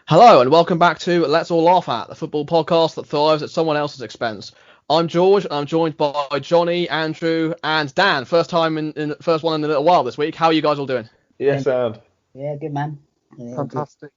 Hello and welcome back to Let's All Laugh At, the football podcast that thrives at someone else's expense. I'm George and I'm joined by Johnny, Andrew and Dan. First one in a little while this week. How are you guys all doing? Yeah, sound. Yeah, good man. Yeah, Fantastic.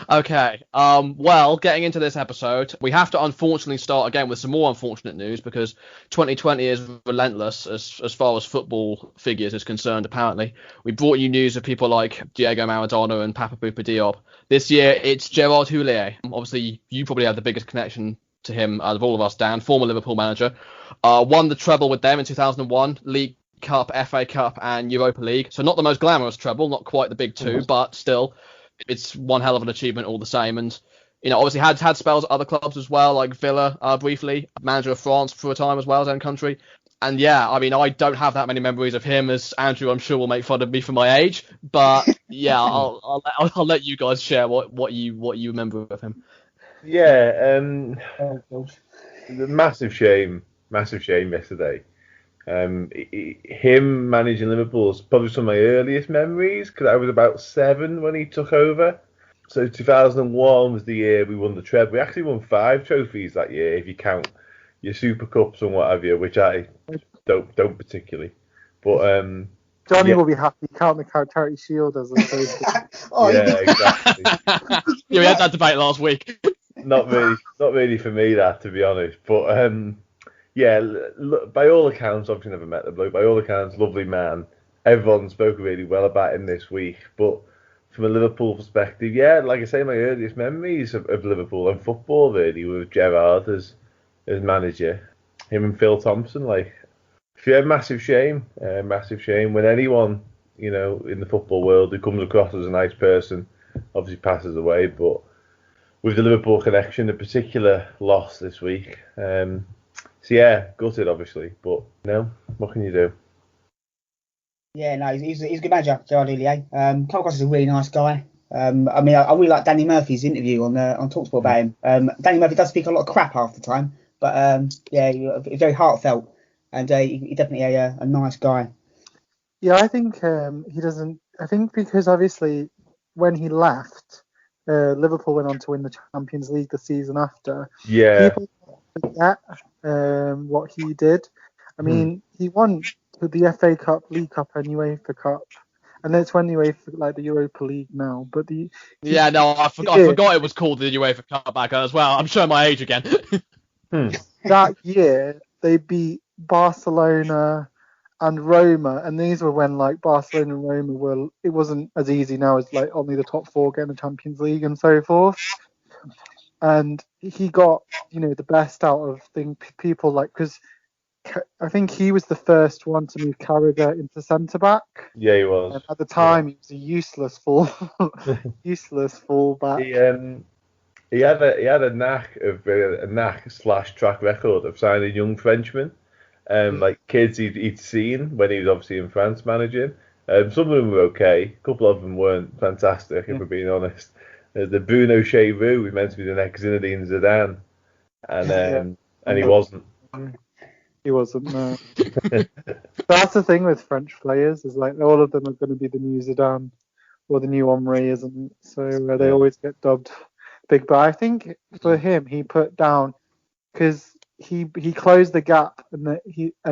Okay, well, getting into this episode, we have to unfortunately start again with some more unfortunate news because 2020 is relentless as far as football figures is concerned, apparently. We brought you news of people like Diego Maradona and Papa Bouba Diop. This year, it's Gerard Houllier. Obviously, you probably have the biggest connection to him out of all of us, Dan, former Liverpool manager. Won the treble with them in 2001, League Cup, FA Cup and Europa League. So not the most glamorous treble, not quite the big two, but still, it's one hell of an achievement all the same. And, obviously had spells at other clubs as well, like Villa briefly, manager of France for a time as well, his own country. And yeah, I mean, I don't have that many memories of him, as Andrew, I'm sure, will make fun of me for my age. But yeah, I'll let you guys share what you remember of him. Yeah, massive shame yesterday. Him managing Liverpool is probably some of my earliest memories because I was about 7 when he took over. So 2001 was the year we won the treble. We actually won 5 trophies that year if you count your Super Cups and what have you, which I don't particularly. But Johnny will be happy. Count the Charity Shield as opposed to... exactly. Yeah, we had that debate last week. Not really for me, that, to be honest. But yeah, by all accounts, obviously never met the bloke. By all accounts, lovely man. Everyone spoke really well about him this week. But from a Liverpool perspective, yeah, like I say, my earliest memories of Liverpool and football really with Gerrard as manager. Him and Phil Thompson, massive shame when anyone, in the football world who comes across as a nice person obviously passes away. But with the Liverpool connection, a particular loss this week. So yeah, gutted obviously, but what can you do? Yeah, no, he's a good manager, Gerard Houllier. Come across as a really nice guy. I really like Danny Murphy's interview on TalkSport about him. Danny Murphy does speak a lot of crap half the time, but he's very heartfelt, and he's definitely a nice guy. Yeah, I think he doesn't. I think because obviously when he left, Liverpool went on to win the Champions League the season after. Yeah. People forget what he did. I mean, he won the FA Cup, League Cup, and UEFA Cup, and then it's when UEFA the Europa League now. But I forgot it was called the UEFA Cup back as well. I'm showing my age again. That year they beat Barcelona and Roma, and these were when Barcelona and Roma it wasn't as easy now as only the top 4 getting the Champions League and so forth. And he got the best out of people because I think he was the first one to move Carragher into centre back. Yeah, he was. And at the time, he was a useless fullback. He had a knack/track record of signing young Frenchmen, kids he'd seen when he was obviously in France managing. Some of them were okay, a couple of them weren't fantastic, if we're being honest. The Bruno Cheroux was meant to be the next Zinedine Zidane, and he wasn't. He wasn't, no. That's the thing with French players, is all of them are going to be the new Zidane or the new Henry, isn't it? So they always get dubbed big. But I think for him, he put down, because he closed the gap, and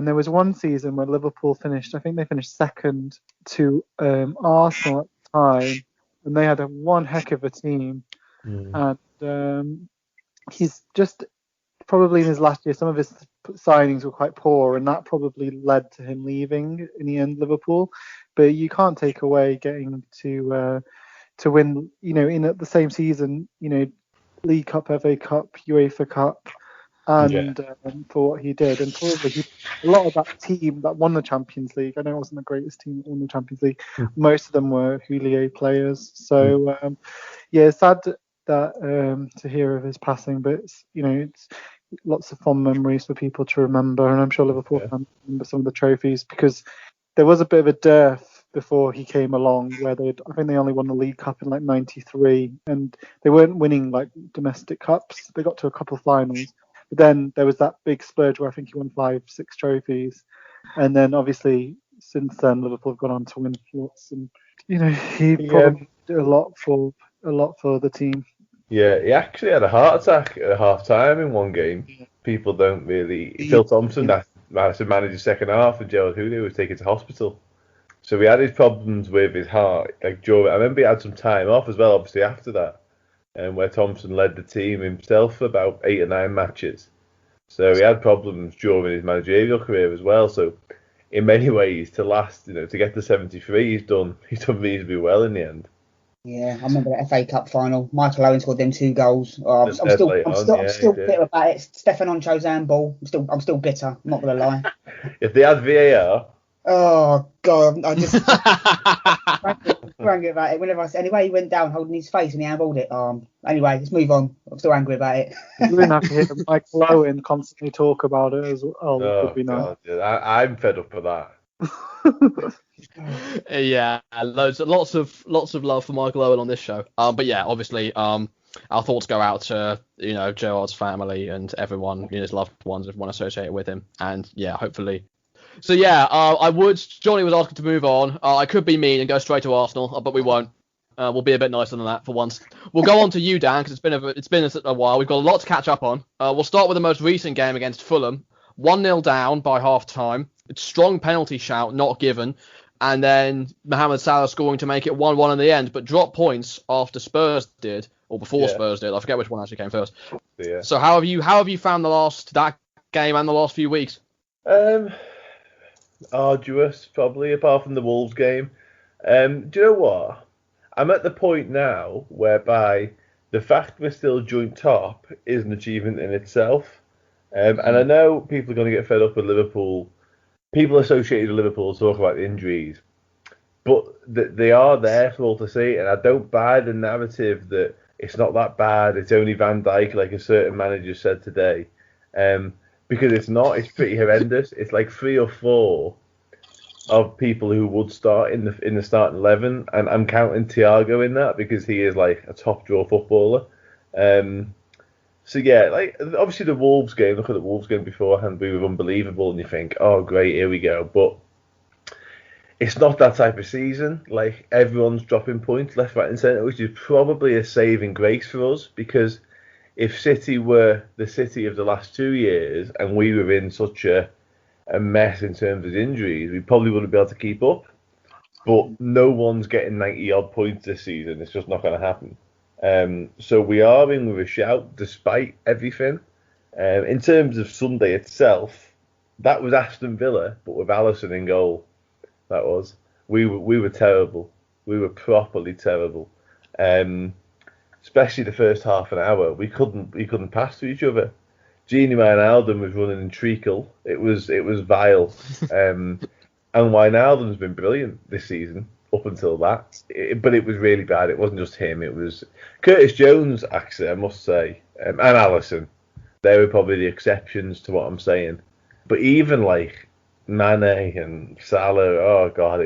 there was one season where Liverpool finished, I think they finished second to Arsenal at the time, and they had one heck of a team. And he's just probably in his last year, some of his signings were quite poor, and that probably led to him leaving in the end Liverpool. But you can't take away getting to win, in the same season, League Cup, FA Cup, UEFA Cup, and for what he did. And probably a lot of that team that won the Champions League, I know it wasn't the greatest team that won the Champions League, most of them were Houllier players. So it's sad that to hear of his passing, but it's lots of fond memories for people to remember, and I'm sure Liverpool fans remember some of the trophies, because there was a bit of a dearth before he came along, where I think they only won the League Cup in '93, and they weren't winning domestic cups. They got to a couple of finals, but then there was that big splurge where I think he won 5-6 trophies, and then obviously since then Liverpool have gone on to win lots, and he probably did a lot for a lot for the team. Yeah, he actually had a heart attack at half time in one game. People don't really. Phil Thompson, that managed the second half, and Gerald Houllier was taken to hospital. So he had his problems with his heart. Like Joe, I remember he had some time off as well, obviously after that, and where Thompson led the team himself for about 8 or 9 matches. So he had problems during his managerial career as well. So in many ways, to last, to get to 73, he's done reasonably well in the end. Yeah, I remember that FA Cup final. Michael Owen scored them 2 goals. Oh, I'm still bitter about it. Stefan Oncho's handball. I'm still bitter. I'm not gonna lie. If they had VAR. Oh God, I just angry about it. Whenever anyway, he went down holding his face and he handballed it. Anyway, let's move on. I'm still angry about it. You wouldn't have to hear Michael Owen constantly talk about it as well. Oh, would be nice. God, yeah. I'm fed up with that. Yeah, lots of love for Michael Owen on this show. But yeah, obviously, our thoughts go out to Gerard's family and everyone, his loved ones, everyone associated with him, and yeah, hopefully. So yeah, Johnny was asking to move on. I could be mean and go straight to Arsenal, but we won't. We'll be a bit nicer than that for once. We'll go on to you, Dan, because it's been a while. We've got a lot to catch up on. We'll start with the most recent game against Fulham. 1-0 down by half time. It's strong penalty shout, not given. And then Mohamed Salah scoring to make it 1-1 in the end, but dropped points after Spurs did, or before Spurs did. I forget which one actually came first. Yeah. So how have you found that game and the last few weeks? Arduous, probably, apart from the Wolves game. Do you know what? I'm at the point now whereby the fact we're still joint top is an achievement in itself. And I know people are going to get fed up with Liverpool. People associated with Liverpool talk about the injuries, but they are there for all to see. And I don't buy the narrative that it's not that bad. It's only Van Dijk, like a certain manager said today, because it's not. It's pretty horrendous. It's like 3 or 4 of people who would start in the starting 11, and I'm counting Thiago in that because he is like a top draw footballer. So yeah, like obviously the Wolves game. Look at the Wolves game beforehand. We were unbelievable, and you think, oh great, here we go. But it's not that type of season. Like everyone's dropping points left, right, and centre, which is probably a saving grace for us. Because if City were the City of the last 2 years, and we were in such a mess in terms of injuries, we probably wouldn't be able to keep up. But no one's getting 90 odd points this season. It's just not going to happen. So we are in with a shout despite everything. In terms of Sunday itself, that was Aston Villa, but with Alisson in goal. That was. We were terrible. We were properly terrible. Especially the first half an hour. We couldn't pass to each other. Gini Wijnaldum was running in treacle. It was vile. And Wijnaldum's been brilliant this season. Up until that, but it was really bad. It wasn't just him. It was Curtis Jones, actually, I must say, and Alisson. They were probably the exceptions to what I'm saying. But even like Mane and Salah, oh god,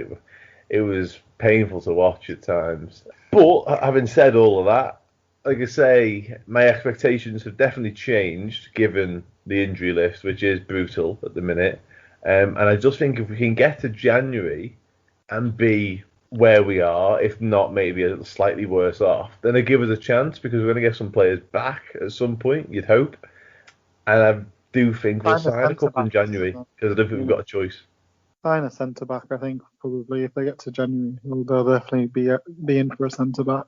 it was painful to watch at times. But having said all of that, like I say, my expectations have definitely changed given the injury list, which is brutal at the minute. And I just think if we can get to January and be where we are, if not maybe a little slightly worse off, then they give us a chance because we're going to get some players back at some point, you'd hope. And I do think we'll sign a couple in January because I don't think we've got a choice. Sign a centre back, I think, probably if they get to January, they'll definitely be in for a centre back.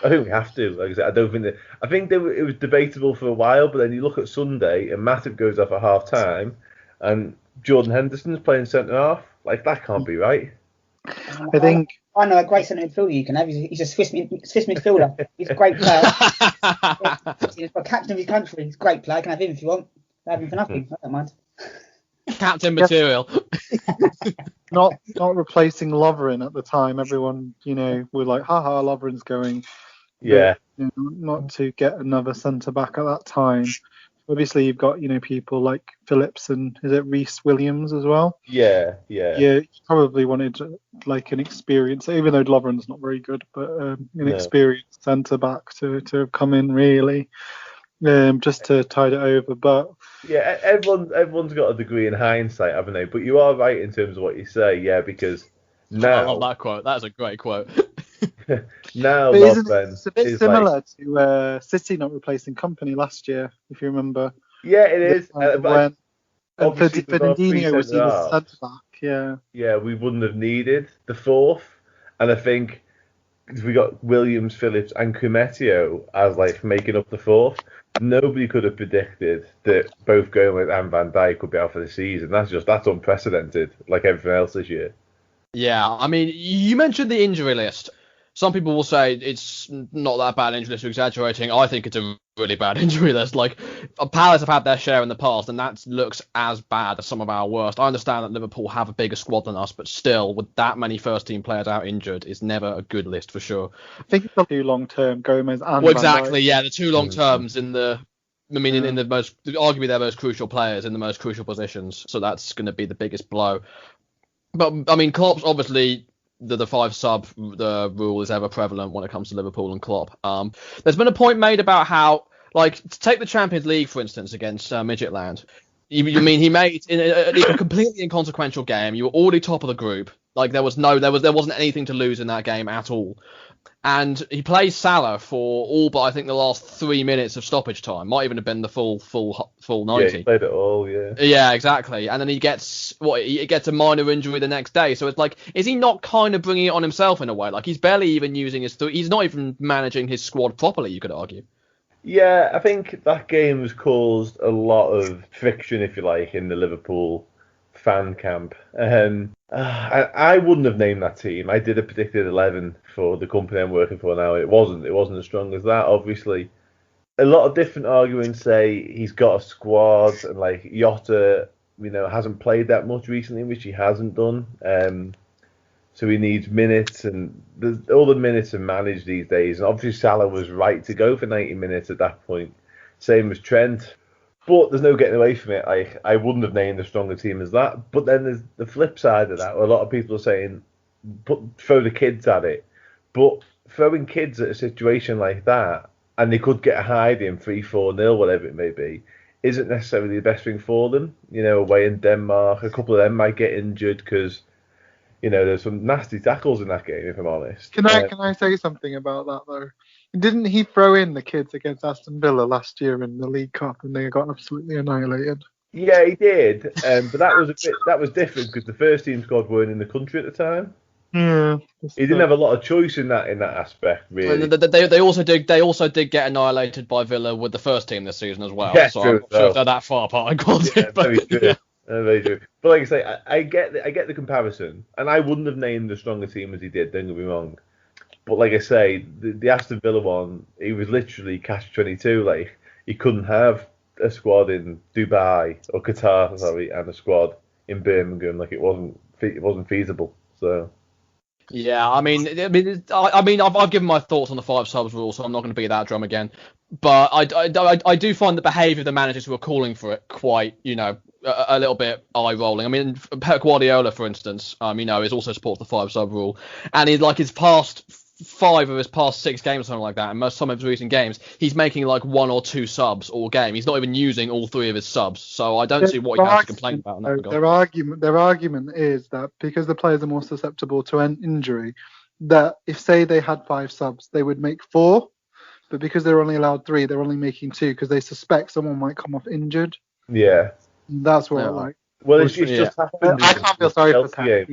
I think we have to. Like I said, I think it was debatable for a while, but then you look at Sunday and Matip goes off at half time, and Jordan Henderson's playing centre half. Like that can't be right. I know a great centre midfielder you can have. He's a Swiss midfielder. He's a great player. He's a captain of his country. He's a great player. You can have him if you want. Have him for nothing. I don't mind. Captain material. Not replacing Lovren at the time. Everyone, were like, haha, Lovren's going. Yeah. But, not to get another centre back at that time. Obviously, you've got people like Phillips and is it Reece Williams as well? Yeah. You probably wanted like an experience, even though Lovren's not very good, but experienced centre back to have come in really, just to tide it over. But yeah, everyone's got a degree in hindsight, haven't they? But you are right in terms of what you say, yeah, because now I love that quote. That's a great quote. Now, But isn't Lobben it a bit is similar to City not replacing Company last year, if you remember? yeah, it is. When and Obviously, with our three Fernandinho was centre seen as a halves, centre back. Yeah. yeah, we wouldn't have needed the fourth. And I think we got Williams, Phillips, and Kumetio as like making up the fourth. Nobody could have predicted that both Gomez and Van Dijk would be out for the season. That's unprecedented, like everything else this year. Yeah, I mean, you mentioned the injury list. Some people will say it's not that bad injury list, you're exaggerating. I think it's a really bad injury list. Like, Palace have had their share in the past, and that looks as bad as some of our worst. I understand that Liverpool have a bigger squad than us, but still, with that many first-team players out injured, it's never a good list for sure. I think it's too long term, Gomez and Well, Van exactly, Dijk. yeah, the two long terms in the... I mean, in the most, arguably their most crucial players in the most crucial positions, so that's going to be the biggest blow. But I mean, Klopp's obviously the five sub the rule is ever prevalent when it comes to Liverpool and Klopp. There's been a point made about how, like, to take the Champions League for instance against Midgetland. You mean he made in a completely inconsequential game? You were already top of the group. Like there wasn't anything to lose in that game at all. And he plays Salah for all but I think the last 3 minutes of stoppage time. Might even have been the full 90. Yeah, he played it all, yeah. Yeah, exactly. And then he gets a minor injury the next day. So it's like, is he not kind of bringing it on himself in a way? Like he's barely even using he's not even managing his squad properly, you could argue. Yeah, I think that game has caused a lot of friction, if you like, in the Liverpool fan camp. I wouldn't have named that team. I did a predicted 11 for the company I'm working for now. It wasn't as strong as that, obviously. A lot of different arguments say he's got a squad and like Jota, hasn't played that much recently, which he hasn't done. So he needs minutes, and all the minutes are managed these days. And obviously Salah was right to go for 90 minutes at that point. Same as Trent. But there's no getting away from it. I wouldn't have named a stronger team as that. But then there's the flip side of that, where a lot of people are saying, throw the kids at it. But throwing kids at a situation like that, and they could get a hiding 3-4-0, whatever it may be, isn't necessarily the best thing for them. Away in Denmark, a couple of them might get injured because, there's some nasty tackles in that game, if I'm honest. Can I say something about that though? Didn't he throw in the kids against Aston Villa last year in the League Cup and they got absolutely annihilated? Yeah, he did, but that was different because the first team squad weren't in the country at the time. Yeah, he didn't have a lot of choice in that aspect, really. And they also did get annihilated by Villa with the first team this season as well. Yeah, so I'm not sure if they're that far apart in quality. Yeah, very true. Yeah. Very true. But like I say, I get the comparison, and I wouldn't have named a stronger team as he did. Don't get me wrong. But like I say, the Aston Villa one, he was literally catch-22. Like he couldn't have a squad in Dubai or Qatar, and a squad in Birmingham. Like it wasn't feasible. So. Yeah, I mean, I've given my thoughts on the five subs rule, so I'm not going to beat that drum again. But I do find the behaviour of the managers who are calling for it quite, a little bit eye-rolling. I mean, Pep Guardiola, for instance, is also supports the five sub rule, and he's like his past 5 of his past 6 games or something like that, and some of his recent games, he's making like 1 or 2 subs all game. He's not even using all 3 of his subs, so I don't see what he has to complain about in that regard. Their argument is that because the players are more susceptible to an injury, that if say they had 5 subs, they would make 4, but because they're only allowed 3, they're only making 2 because they suspect someone might come off injured. Yeah, that's what Well, it's just happened. I can't feel sorry for Pep.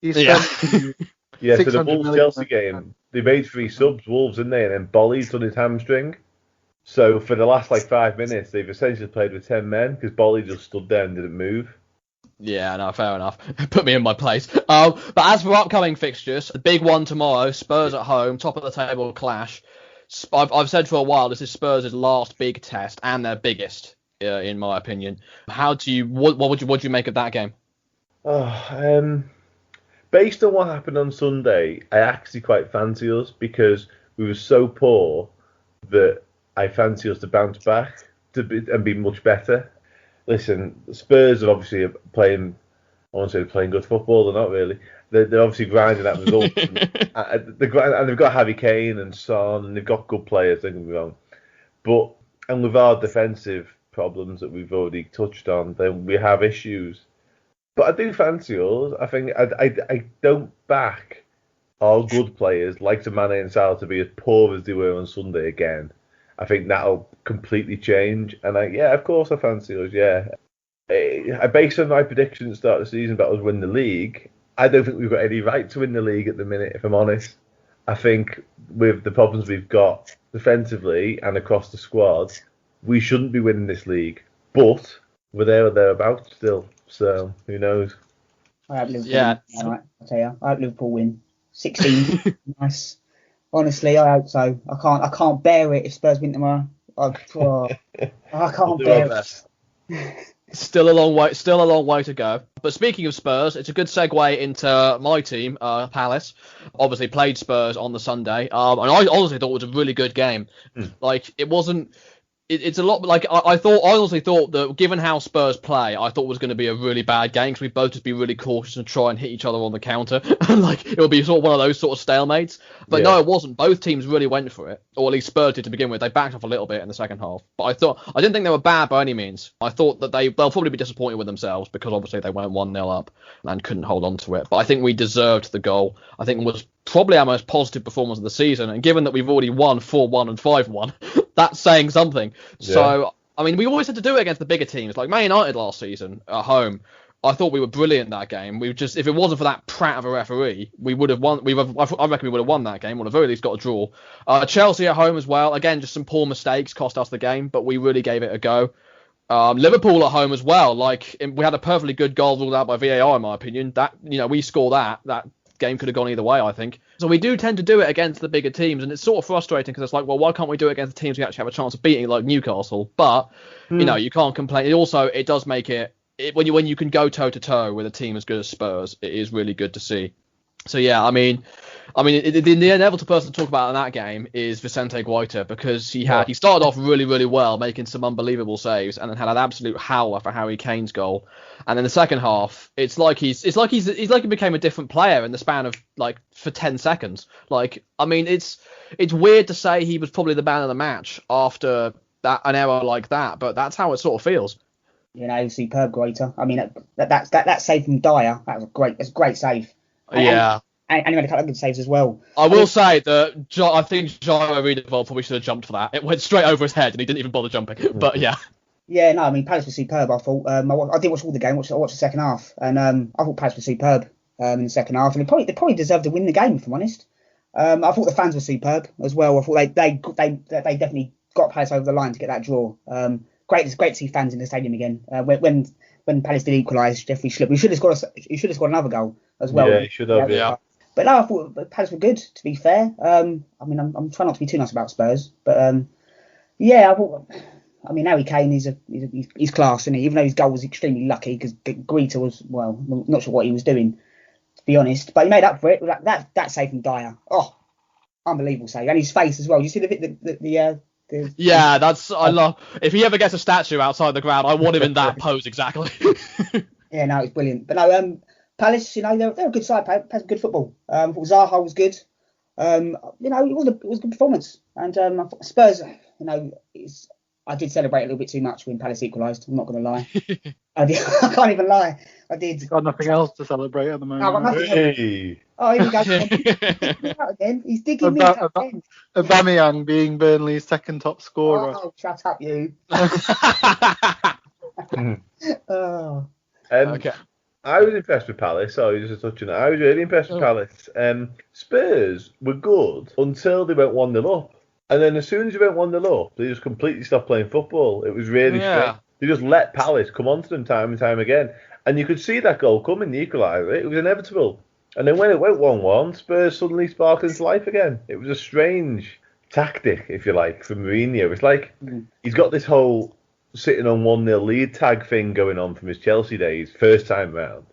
He's spent. Yeah, so the Wolves-Chelsea game, they made 3 subs, Wolves, didn't they? And then Bolly's done his hamstring. So for the last 5 minutes, they've essentially played with 10 men because Bolly just stood there and didn't move. Yeah, no, fair enough. Put me in my place. But as for upcoming fixtures, a big one tomorrow, Spurs at home, top of the table clash. I've said for a while this is Spurs' last big test and their biggest, in my opinion. What would you make of that game? Based on what happened on Sunday, I actually quite fancy us because we were so poor that I fancy us to bounce back and be much better. Listen, Spurs are obviously playing, I won't say they're playing good football, they're not really. They're obviously grinding that result. And they've got Harry Kane and Son, and they've got good players, don't get me wrong. And with our defensive problems that we've already touched on, then we have issues. But I do fancy us. I think I don't back our good players, like Mane and Salah, to be as poor as they were on Sunday again, I think that'll completely change. And of course I fancy us. Yeah, I based on my prediction at the start of the season about us win the league. I don't think we've got any right to win the league at the minute, if I'm honest. I think with the problems we've got defensively and across the squad, we shouldn't be winning this league. But we're there or thereabouts still. So who knows? I hope Liverpool win. All right, I'll tell you. I hope Liverpool win. 16. Nice. Honestly, I hope so. I can't bear it if Spurs win tomorrow. I can't bear it. Still a long way to go. But speaking of Spurs, it's a good segue into my team, Palace. Obviously played Spurs on the Sunday, and I honestly thought it was a really good game. Like it wasn't. It's a lot like I honestly thought that given how Spurs play, I thought it was going to be a really bad game because we'd both just be really cautious and try and hit each other on the counter. And like it would be sort of one of those sort of stalemates. But no, it wasn't. Both teams really went for it, or at least Spurs did to begin with. They backed off a little bit in the second half. But I didn't think they were bad by any means. I thought that they'll probably be disappointed with themselves because obviously they went 1-0 up and couldn't hold on to it. But I think we deserved the goal. I think it was probably our most positive performance of the season. And given that we've already won 4-1 and 5-1, that's saying something. Yeah. So, I mean, we always had to do it against the bigger teams. Like Man United last season at home, I thought we were brilliant that game. We just, if it wasn't for that prat of a referee, we would have won. I reckon we would have won that game, or at the very least got a draw. Chelsea at home as well. Again, just some poor mistakes cost us the game, but we really gave it a go. Liverpool at home as well. Like we had a perfectly good goal ruled out by VAR, in my opinion. That we score that game could have gone either way, I think. So we do tend to do it against the bigger teams, and it's sort of frustrating because it's like, well, why can't we do it against the teams we actually have a chance of beating, like Newcastle? But you can't complain. It does make it when you can go toe to toe with a team as good as Spurs, it is really good to see. So yeah, I mean, the inevitable person to talk about in that game is Vicente Guaita because he started off really, really well, making some unbelievable saves, and then had an absolute howler for Harry Kane's goal. And in the second half, it's like he became a different player in the span of like for 10 seconds. Like, I mean, it's weird to say he was probably the man of the match after an error like that, but that's how it sort of feels. Superb Guaita. I mean, that save from Dyer, that's a great save. And he made a couple of good saves as well. I will say that I think Jairo Riedewald probably should have jumped for that. It went straight over his head and he didn't even bother jumping. But yeah. Yeah, no, I mean, Palace was superb, I thought. I didn't watch all the game, I watched the second half. And I thought Palace was superb in the second half. And they probably deserved to win the game, if I'm honest. I thought the fans were superb as well. I thought they definitely got Palace over the line to get that draw. It's great to see fans in the stadium again. When Palace did equalise, Jeffrey Schlupp, he should have scored another goal as well. Yeah, he should have. Yeah. But no, I thought Palace were good. To be fair, I mean, I'm trying not to be too nice about Spurs, but yeah, I mean, Harry Kane he's class, isn't he? Even though his goal was extremely lucky because Guaita was I'm not sure what he was doing, to be honest, but he made up for it with that save from Dyer. Oh, unbelievable save, and his face as well. You see the I love. If he ever gets a statue outside the ground, I want him in that pose exactly. Yeah, no, it's brilliant. But no, Palace, they're a good side. Palace good football. Zaha was good. It was a good performance. And Spurs, I did celebrate a little bit too much when Palace equalised. I'm not going to lie. I can't even lie. I did. Got nothing else to celebrate at the moment. No, I've got nothing else. Oh, here we go. Again. He's digging me out again. Aubameyang being Burnley's second top scorer. Oh, shut up, you. Okay. I was impressed with Palace. Sorry, just a touch on that. I was really impressed with Palace. Spurs were good until they went 1-0 up. And then as soon as they went 1-0 up, they just completely stopped playing football. It was really strange. They just let Palace come onto them time and time again. And you could see that goal coming, the equaliser. It was inevitable. And then when it went 1-1, Spurs suddenly sparkled into life again. It was a strange tactic, if you like, for Mourinho. It's like he's got this whole sitting on 1-0 lead tag thing going on from his Chelsea days, first time round.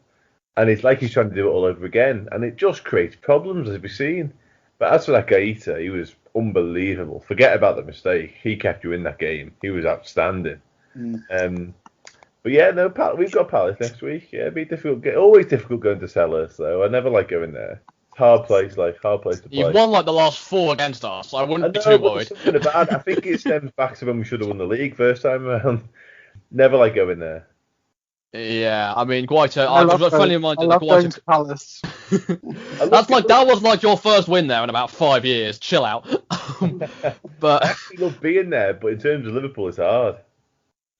And it's like he's trying to do it all over again. And it just creates problems, as we've seen. But as for that Guaita, he was unbelievable. Forget about the mistake. He kept you in that game. He was outstanding. But yeah, no, we've got Palace next week. Yeah, it'd be difficult. Always difficult going to Sellers, though. I never like going there. Hard place to play. You've won like the last 4 against us. I wouldn't be too worried. Something about, I think it stems back to when we should have won the league first time around. Never like going there. Yeah, I mean, Guaita. I I love was going, friendly of mine I to the love going to Guaita. Palace. That was like your first win there in about 5 years. Chill out. I But actually love being there, but in terms of Liverpool, it's hard.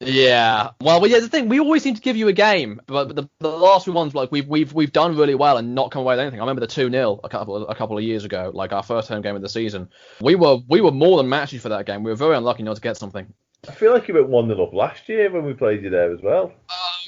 yeah, well, yeah. The thing, we always seem to give you a game, but the last few ones, like we've done really well and not come away with anything. I remember the 2-0 a couple of years ago, like our first home game of the season. We were more than matchy for that game. We were very unlucky not to get something. I feel like you went 1-0 up last year when we played you there as well.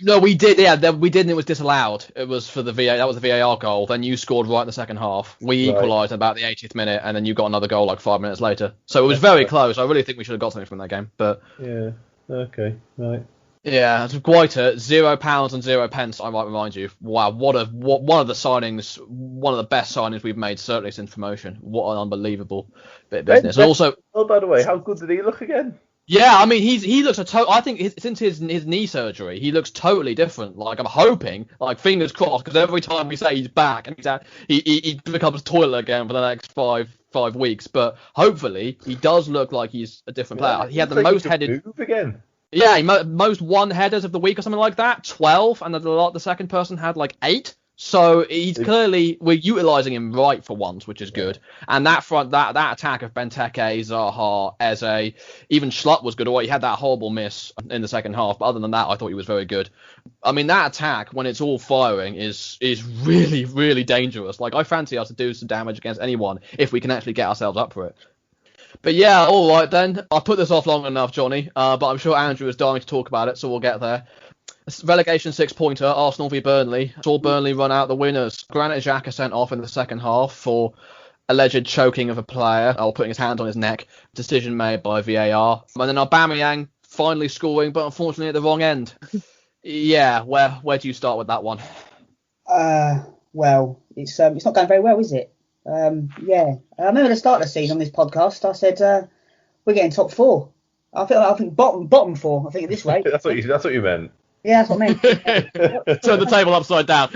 No, we did. Yeah, we did, and it was disallowed. It was for the VAR. That was the VAR goal. Then you scored right in the second half. We Right. equalised about the 80th minute, and then you got another goal like 5 minutes later. So it was very close. I really think we should have got something from that game. But Yeah. Okay. Right. yeah, it's Guaita, £0 and 0 pence. I might remind you. Wow, one of the signings, one of the best signings we've made certainly since promotion. What an unbelievable bit of business. And also, Oh, by the way, how good did he look again? yeah, I mean, he looks I think since his knee surgery, he looks totally different. Like, I'm hoping, like, fingers crossed, because every time we say he's back and he's out, he becomes toilet again for the next five weeks. But hopefully, he does look like he's a different player. Yeah, He had the looks like most he could headed. move again. Yeah, most one headers of the week or something like that. 12, and the second person had like 8. So he's clearly, we're utilising him right for once, which is good. And that attack of Benteke, Zaha, Eze, even Schlupp was good. Or he had that horrible miss in the second half, but other than that, I thought he was very good. I mean, that attack, when it's all firing, is really, really dangerous. Like, I fancy us to do some damage against anyone if we can actually get ourselves up for it. But yeah, all right then. I've put this off long enough, Johnny. But I'm sure Andrew is dying to talk about it, so we'll get there. Relegation 6-pointer, Arsenal v Burnley. Saw Burnley run out the winners. Granit Xhaka sent off in the second half for alleged choking of a player, or putting his hand on his neck. Decision made by VAR. And then Aubameyang finally scoring, but unfortunately at the wrong end. Yeah, where do you start with that one? Well, it's not going very well, is it? Yeah. I remember at the start of the season on this podcast, I said we're getting top 4. I think bottom 4. I think at this rate. That's what you meant. Yeah, that's what I meant. Turn the table upside down.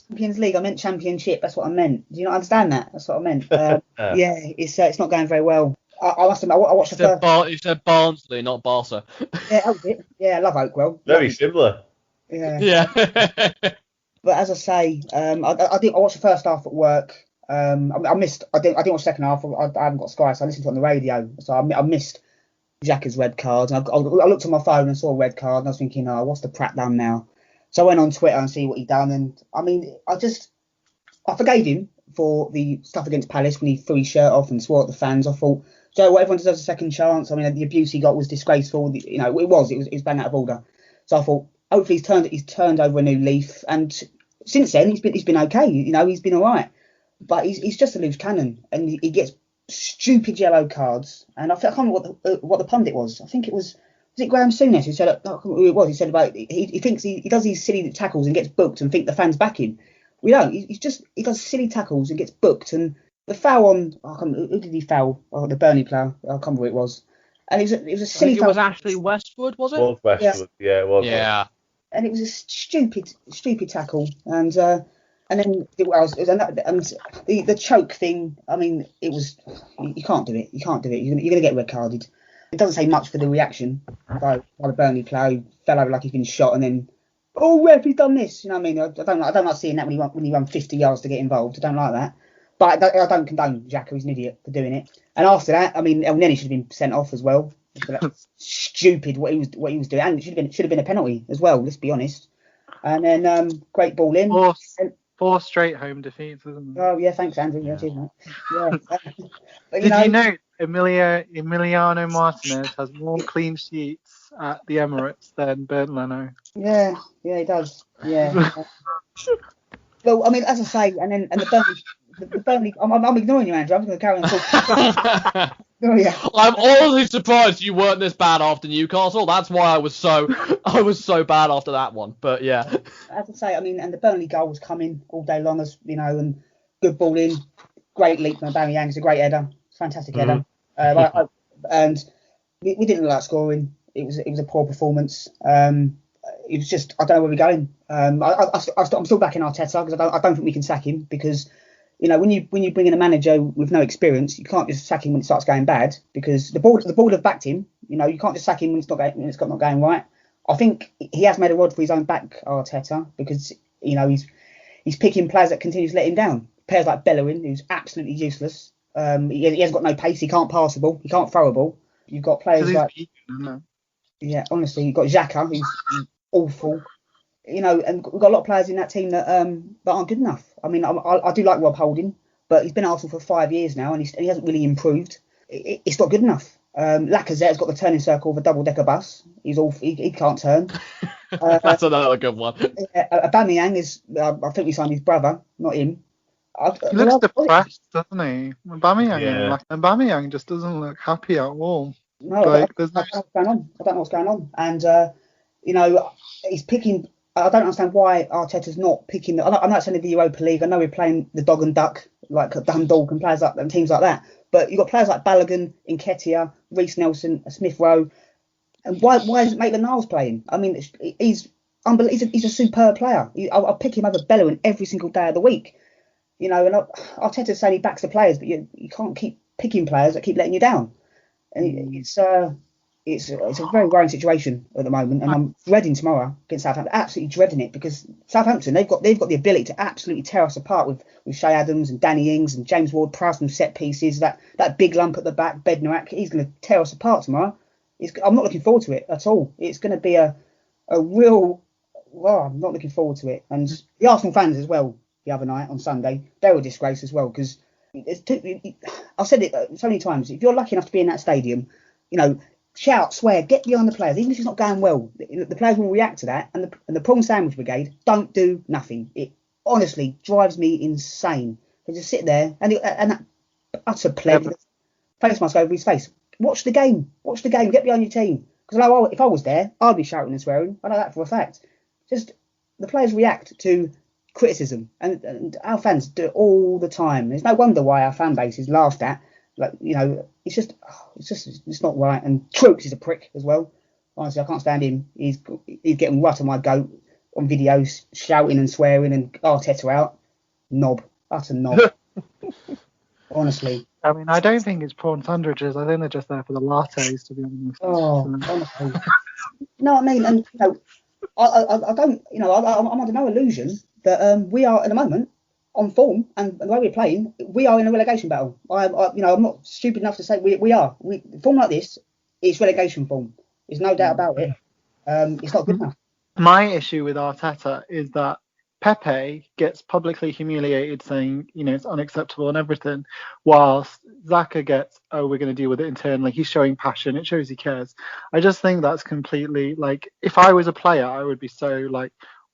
Champions League. I meant Championship. That's what I meant. Do you not understand that? That's what I meant. Yeah, it's not going very well. I must admit, I watched the first. You said Barnsley, not Barca. Yeah, that was it. Yeah, I love Oakwell. Very similar. Yeah. Yeah. But as I say, I watched the first half at work. I missed. I didn't watch the second half. I haven't got Sky, so I listened to it on the radio. So I missed Xhaka's red card. And I looked on my phone and saw a red card, and I was thinking, oh, what's the prat done now? So I went on Twitter and see what he'd done, and I mean, I forgave him for the stuff against Palace when he threw his shirt off and swore at the fans. I thought, so everyone deserves a second chance. I mean, the abuse he got was disgraceful. You know, it was bang out of order. So I thought, hopefully he's turned over a new leaf, and since then he's been okay. You know, he's been all right. But he's just a loose cannon, and he gets stupid yellow cards. And I can't remember what the pundit was. I think was it Graham Souness who said, I can't remember who it was. He said about he thinks he does these silly tackles and gets booked and think the fans back him. We don't. He does silly tackles and gets booked. And the foul on who did he foul? Oh, the Burnley player. I can't remember who it was. And it was a silly. I think it was Ashley Westwood, was it? Was Westwood? Yeah, it was. Yeah. And it was a stupid tackle. And then the choke thing. I mean, it was you can't do it. You can't do it. You're gonna get red carded. It doesn't say much for the reaction by the Burnley player who fell over like he's been shot, and then ref, he's done this. You know what I mean? I don't like seeing that when you run 50 yards to get involved. I don't like that. But I don't condone Xhaka. He's an idiot for doing it. And after that, I mean, El Neni should have been sent off as well. Stupid what he was doing, and it should have been a penalty as well. Let's be honest. And then great ball in. 4 straight home defeats, isn't it? Oh yeah, thanks Andrew. Yeah, cheers, mate. Yeah. But, Did you know Emiliano Martinez has more clean sheets at the Emirates than Bernd Leno? Yeah, he does. Yeah. Well, I mean, as I say, and the Burnley. I'm ignoring you, Andrew. I'm going to carry on talking. Oh, yeah. I'm honestly surprised you weren't this bad after Newcastle. That's why I was so bad after that one. But yeah. As I say, I mean, and the Burnley goal was coming all day long, as you know, and good ball in, great leap from Aubameyang. It's a great header, fantastic header. And we didn't like scoring. It was a poor performance. It was just, I don't know where we're going. I'm still backing Arteta because I don't think we can sack him because. You know, when you bring in a manager with no experience, you can't just sack him when it starts going bad because the board have backed him. You know, you can't just sack him when it's not going right. I think he has made a rod for his own back, Arteta, because he's picking players that continue to let him down. Players like Bellerin, who's absolutely useless. He hasn't got no pace. He can't pass a ball. He can't throw a ball. You've got players like honestly, you've got Xhaka, who's awful. And we've got a lot of players in that team that aren't good enough. I mean, I do like Rob Holding, but he's been at Arsenal for 5 years now, and he hasn't really improved. It's not good enough. Lacazette's got the turning circle of a double-decker bus. He's awful. He can't turn. That's another good one. Aubameyang is. I think we signed his brother, not him. He looks depressed, doesn't he? Aubameyang just doesn't look happy at all. No, I don't know what's going on. I don't know what's going on. And he's picking. I don't understand why Arteta's not picking. I'm not saying the Europa League. I know we're playing the dog and duck like Dundalk and players like and teams like that. But you've got players like Balogun, Nketiah, Reece Nelson, Smith Rowe. And why isn't Maitland-Niles playing? I mean, he's unbelievable. He's a superb player. I'll pick him over Bellerin every single day of the week. And Arteta's saying he backs the players, but you can't keep picking players that keep letting you down. And it's a very worrying situation at the moment, and I'm dreading tomorrow against Southampton. Absolutely dreading it, because Southampton they've got the ability to absolutely tear us apart with Shay Adams and Danny Ings and James Ward-Prowse from set pieces. That big lump at the back, Bednarak, he's going to tear us apart tomorrow. I'm not looking forward to it at all. It's going to be a real. Well, I'm not looking forward to it. And the Arsenal fans as well. The other night on Sunday, they were a disgrace as well, because I've said it so many times. If you're lucky enough to be in that stadium, shout, swear, get behind the players, even if it's not going well. The players will react to that, and the prawn sandwich brigade don't do nothing. It honestly drives me insane. They just sit there and that utter pleb, face mask over his face. Watch the game. Get behind your team. Because if I was there, I'd be shouting and swearing. I know that for a fact. Just the players react to criticism, and our fans do it all the time. There's no wonder why our fan base is laughed at. It's not right. And Troops is a prick as well. Honestly, I can't stand him. He's getting right on my goat on videos, shouting and swearing, and Arteta out. Utter knob. Honestly. I mean, I don't think it's prawn sandwiches. I think they're just there for the lattes, to be honest. Oh, honestly. No, I mean, and I don't. I'm under no illusion that we are at the moment on form, and the way we're playing, we are in a relegation battle. I'm not stupid enough to say we are. Form like this, it's relegation form. There's no doubt about it. It's not good enough. My issue with Arteta is that Pepe gets publicly humiliated, saying, it's unacceptable and everything, whilst Xhaka gets, we're going to deal with it internally. He's showing passion. It shows he cares. I just think that's completely, if I was a player, I would be so,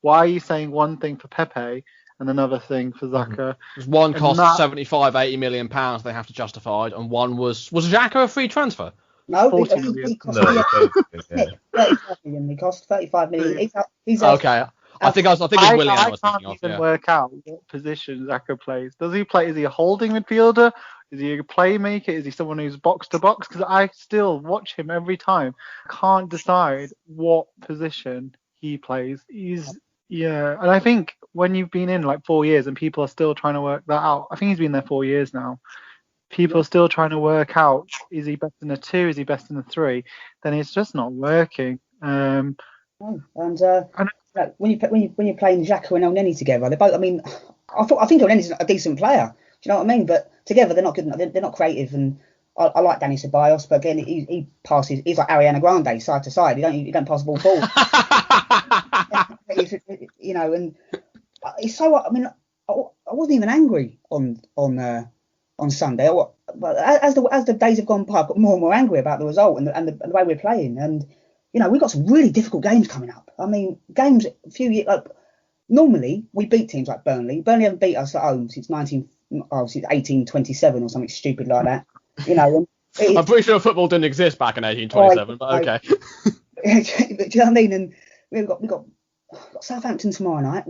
why are you saying one thing for Pepe and another thing for Xhaka? One cost 75-80 million pounds they have to justify, and one was Xhaka a free transfer? No, 40 million. He cost 35 million. He cost 35 million. He's okay. I think it's Willian I was thinking of. I can't even work out what position Xhaka plays. Does he play? Is he a holding midfielder? Is he a playmaker? Is he someone who's box to box? Because I still watch him every time. Can't decide what position he plays. And I think when you've been in 4 years and people are still trying to work that out, I think he's been there 4 years now. People are still trying to work out, is he best in a 2? Is he best in a 3? Then it's just not working. When you're playing Xhaka and El Neni together, they're both. I mean, I think El Neni's a decent player. Do you know what I mean? But together they're not good enough. They're not creative. And I like Danny Ceballos, but again, he passes. He's like Ariana Grande, side to side. He don't pass the ball forward. And it's so. I mean, I wasn't even angry on Sunday. But as the days have gone by, I've got more and more angry about the result and the way we're playing. And we've got some really difficult games coming up. I mean, games a few years. Normally we beat teams like Burnley. Burnley haven't beat us at home since 1827 or something stupid like that. I'm pretty sure football didn't exist back in 1827, but okay. Do you know what I mean? And we've got Southampton tomorrow night.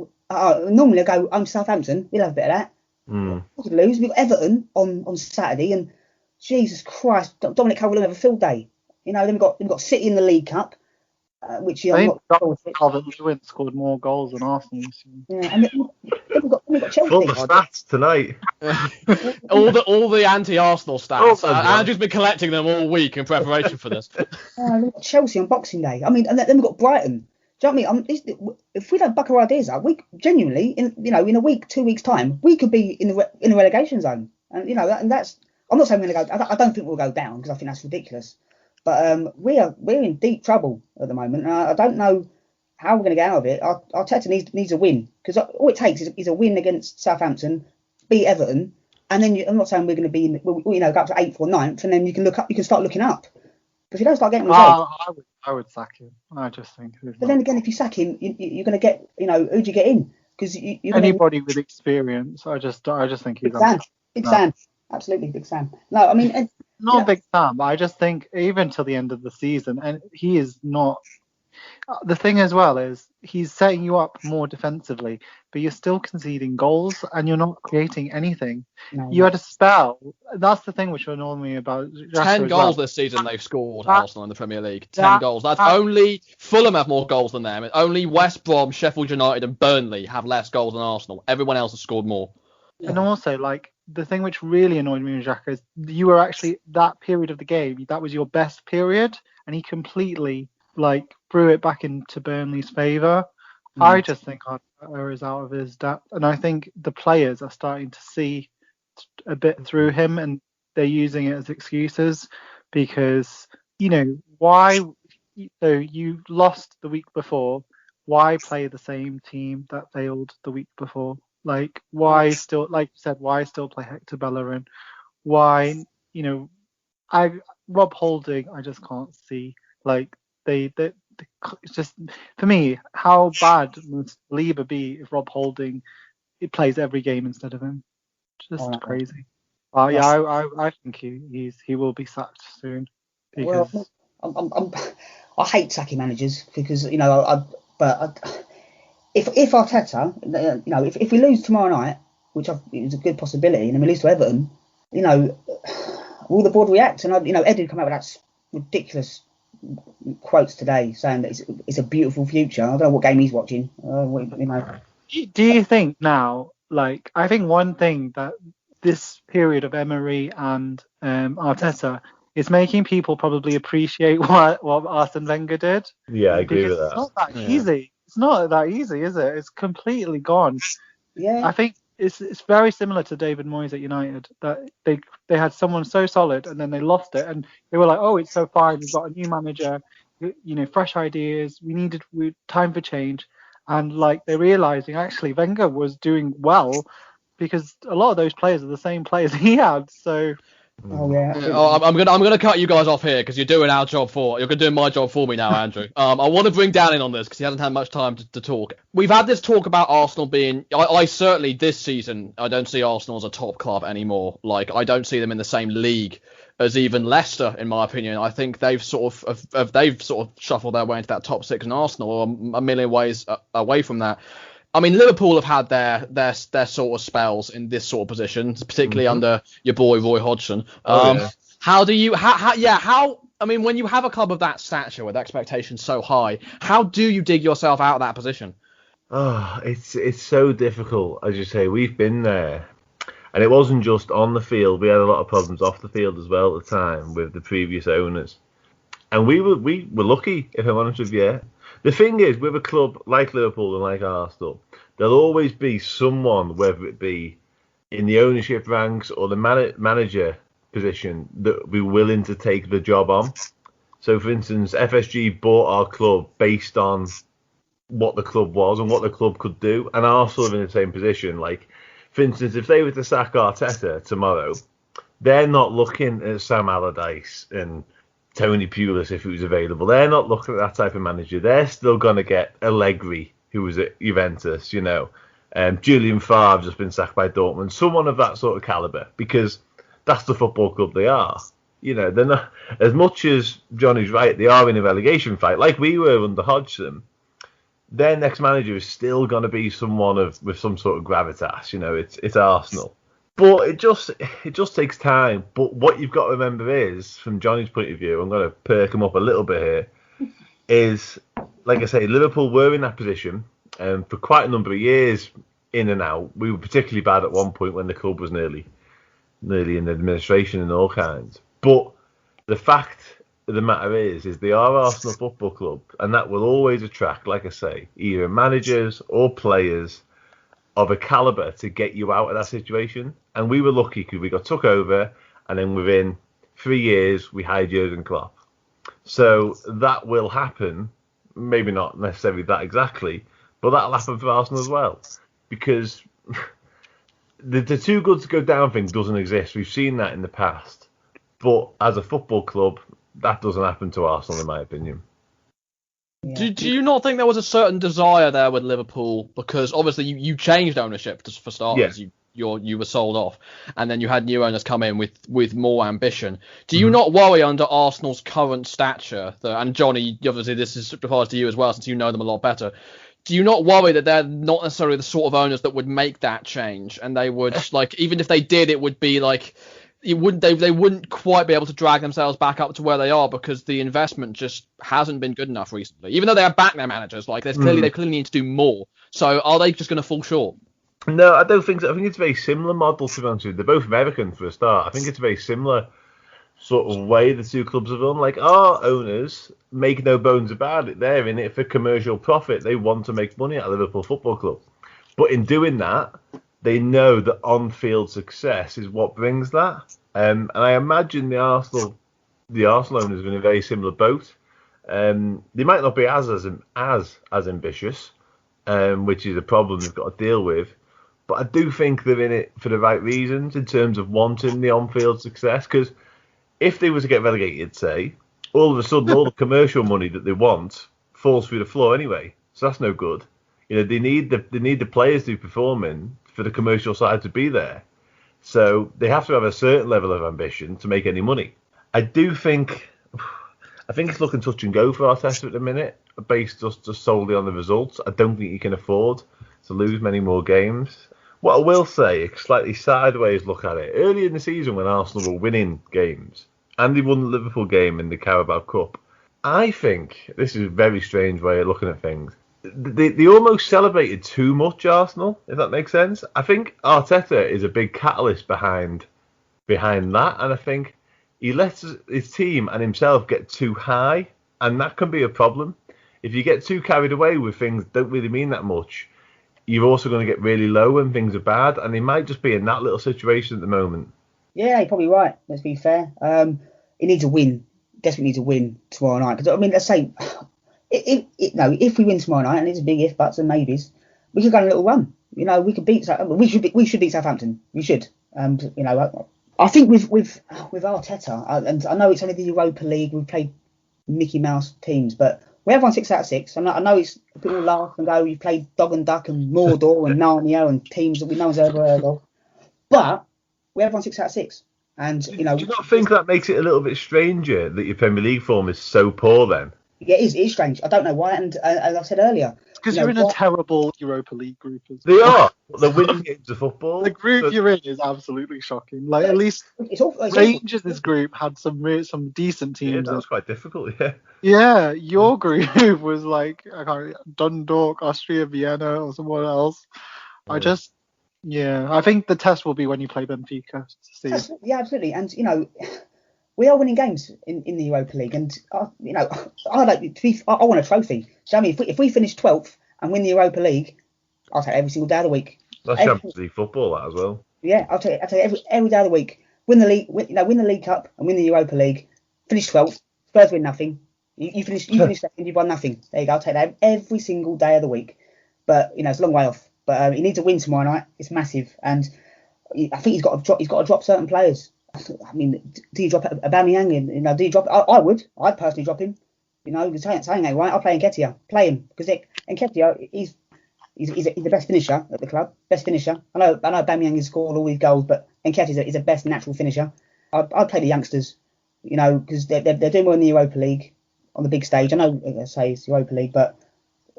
Normally I go home to Southampton. We'll have a bit of that. We could lose. We've got Everton on Saturday, and Jesus Christ, Dominic Calvert will have a field day. Then we've got City in the League Cup, which I think Calvert-Lewin scored more goals than Arsenal. Yeah, and then we've we've got Chelsea. Full of stats tonight. all the anti-Arsenal stats. Oh, Andrew's been collecting them all week in preparation for this. We've got Chelsea on Boxing Day. I mean, and then we've got Brighton. Do you know what I mean? If we don't buck our ideas up, we genuinely, in a week, 2 weeks time, we could be in the relegation zone. And and that's. I'm not saying we're going to go. I don't think we'll go down because I think that's ridiculous. But we're in deep trouble at the moment. And I don't know how we're going to get out of it. Arteta needs a win because all it takes is a win against Southampton, beat Everton, and then I'm not saying we're going to be go up to 8th or 9th, and then you can look up. You can start looking up. But if you don't start getting results, I would sack him. I just think. But then again, if you sack him, you're going to get. Who do you get in? Because anybody with experience. I just think he's Big Sam. Absolutely, Big Sam. No, I mean, not Big Sam. I just think even till the end of the season, and he is not. The thing as well is he's setting you up more defensively, but you're still conceding goals and you're not creating anything. No. You had a spell. That's the thing which annoyed me about Xhaka 10 as goals well. this season they've scored, Arsenal in the Premier League. 10 goals. That's only Fulham have more goals than them. Only West Brom, Sheffield United and Burnley have less goals than Arsenal. Everyone else has scored more. And also, the thing which really annoyed me with Xhaka is you were actually, that period of the game, that was your best period, and he completely, threw it back into Burnley's favour. I just think Arteta is out of his depth, and I think the players are starting to see a bit through him, and they're using it as excuses because, why? So you lost the week before. Why play the same team that failed the week before? Why still, like you said, why still play Hector Bellerin? Why, Rob Holding, I just can't see. It's just, for me, how bad must Lieber be if Rob Holding plays every game instead of him? Just crazy. I think he will be sacked soon. Because... Well, I hate sacking managers because if Arteta, if we lose tomorrow night, which is a good possibility, and then we lose to Everton, will the board react? And Ed did come out with that ridiculous quotes today saying that it's a beautiful future. I don't know what game he's watching. Do you think now? I think one thing that this period of Emery and Arteta is making people probably appreciate what Arsene Wenger did. Yeah, I agree with that. It's not that easy. It's not that easy, is it? It's completely gone. Yeah. I think it's very similar to David Moyes at United, that they had someone so solid and then they lost it and they were like, oh, it's so fine, we've got a new manager, fresh ideas, we time for change, and they're realizing actually Wenger was doing well because a lot of those players are the same players he had. So oh yeah. I'm gonna cut you guys off here because you're doing my job for me now, Andrew. I want to bring Dan in on this because he hasn't had much time to talk. We've had this talk about Arsenal being. I certainly this season I don't see Arsenal as a top club anymore. I don't see them in the same league as even Leicester, in my opinion. I think they've sort of shuffled their way into that top 6, and Arsenal are a million ways away from that. I mean, Liverpool have had their sort of spells in this sort of position, particularly under your boy Roy Hodgson. How do you, I mean, when you have a club of that stature with expectations so high, how do you dig yourself out of that position? Oh, it's so difficult, as you say. We've been there, and it wasn't just on the field. We had a lot of problems off the field as well at the time with the previous owners, and we were lucky, if I'm honest with you. The thing is, with a club like Liverpool and like Arsenal, there'll always be someone, whether it be in the ownership ranks or the manager position, that will be willing to take the job on. So, for instance, FSG bought our club based on what the club was and what the club could do, and Arsenal are in the same position. For instance, if they were to sack Arteta tomorrow, they're not looking at Sam Allardyce and Tony Pulis if he was available. They're not looking at that type of manager. They're still going to get Allegri, who was at Juventus, Julian Favre's just been sacked by Dortmund, someone of that sort of calibre, because that's the football club they are. They're not, as much as Johnny's right, they are in a relegation fight, like we were under Hodgson. Their next manager is still going to be someone with some sort of gravitas. It's Arsenal. But it just takes time. But what you've got to remember is, from Johnny's point of view, I'm going to perk him up a little bit here, is, like I say, Liverpool were in that position for quite a number of years. in and out. We were particularly bad at one point when the club was nearly in administration and all kinds. But the fact of the matter is they are Arsenal Football Club, and that will always attract, like I say, either managers or players of a calibre to get you out of that situation. And we were lucky because we got took over, and then within 3 years we hired Jurgen Klopp. So that will happen, maybe not necessarily that exactly, but that'll happen for Arsenal as well, because the too good to go down thing doesn't exist. We've seen that in the past, but as a football club, that doesn't happen to Arsenal, in my opinion. Yeah. Do you not think there was a certain desire there with Liverpool? Because obviously you changed ownership for starters. Yeah. You were sold off, and then you had new owners come in with more ambition. Do you not worry under Arsenal's current stature? And Johnny, obviously this applies to you as well, since you know them a lot better. Do you not worry that they're not necessarily the sort of owners that would make that change, and they would even if they did, it would be they wouldn't quite be able to drag themselves back up to where they are because the investment just hasn't been good enough recently. Even though they have back their managers, they clearly need to do more. So are they just going to fall short? No, I don't think so. I think it's a very similar model, to be honest with you. They're both American for a start. I think it's a very similar sort of way the two clubs have run. Our owners, make no bones about it, they're in it for commercial profit. They want to make money at Liverpool Football Club. But in doing that, they know that on-field success is what brings that. And I imagine the Arsenal owners are in a very similar boat. They might not be as ambitious, which is a problem they've got to deal with. But I do think they're in it for the right reasons in terms of wanting the on-field success. Because if they were to get relegated, say, all of a sudden all the commercial money that they want falls through the floor anyway. So that's no good. They need the players to be performing for the commercial side to be there. So they have to have a certain level of ambition to make any money. I think it's looking touch and go for Arteta at the minute, based just solely on the results. I don't think he can afford to lose many more games. What I will say, a slightly sideways look at it, early in the season when Arsenal were winning games, and they won the Liverpool game in the Carabao Cup, I think, this is a very strange way of looking at things, they almost celebrated too much, Arsenal, if that makes sense. I think Arteta is a big catalyst behind that, and I think he lets his team and himself get too high, and that can be a problem. If you get too carried away with things that don't really mean that much, you're also going to get really low when things are bad, and he might just be in that little situation at the moment. Yeah, you're probably right. Let's be fair. He needs a win. Desperately needs a win tomorrow night. Because let's say, if we win tomorrow night, and it's a big if, buts and maybes, we could go on a little run. We could beat. We should beat Southampton. We should. I think with Arteta, and I know it's only the Europa League. We've played Mickey Mouse teams, but we have won 6 out of 6. I know it's a bit all laugh and go. We've played Dog and Duck and Mordor and Narnia and teams that no one's ever heard of. But we have won 6 out of 6. And do you not think that makes it a little bit stranger that your Premier League form is so poor then? Yeah, it is strange. I don't know why. And as I said earlier, it's because you're in a terrible Europa League group. They are. They're winning games of football. The group you're in is absolutely shocking. At least Rangers' group had some decent teams. Yeah, that was quite difficult. Yeah. Yeah, your group was Dundalk, Austria, Vienna, or someone else. I think the test will be when you play Benfica. Yeah, absolutely. And we are winning games in the Europa League, and I want a trophy. So if we finish 12th and win the Europa League, I'll take every single day of the week. That's Champions League football, that as well. Yeah, I'll take every day of the week. Win the league, win the League Cup and win the Europa League. Finish 12th. Spurs win nothing. You finish second, you've won nothing. There you go. I'll take that every single day of the week. But it's a long way off. But he needs a win tomorrow night. It's massive, and I think he's got to drop certain players. I mean, do you drop Aubameyang? Do you drop? I'd personally drop him. Saying ain't right. I'll play Nketiah. Play him because Nketiah he's the best finisher at the club. Best finisher. I know Aubameyang has scored all these goals, but Nketiah is the best natural finisher. I'd play the youngsters. Because they're doing well in the Europa League on the big stage. I know I say it's Europa League, but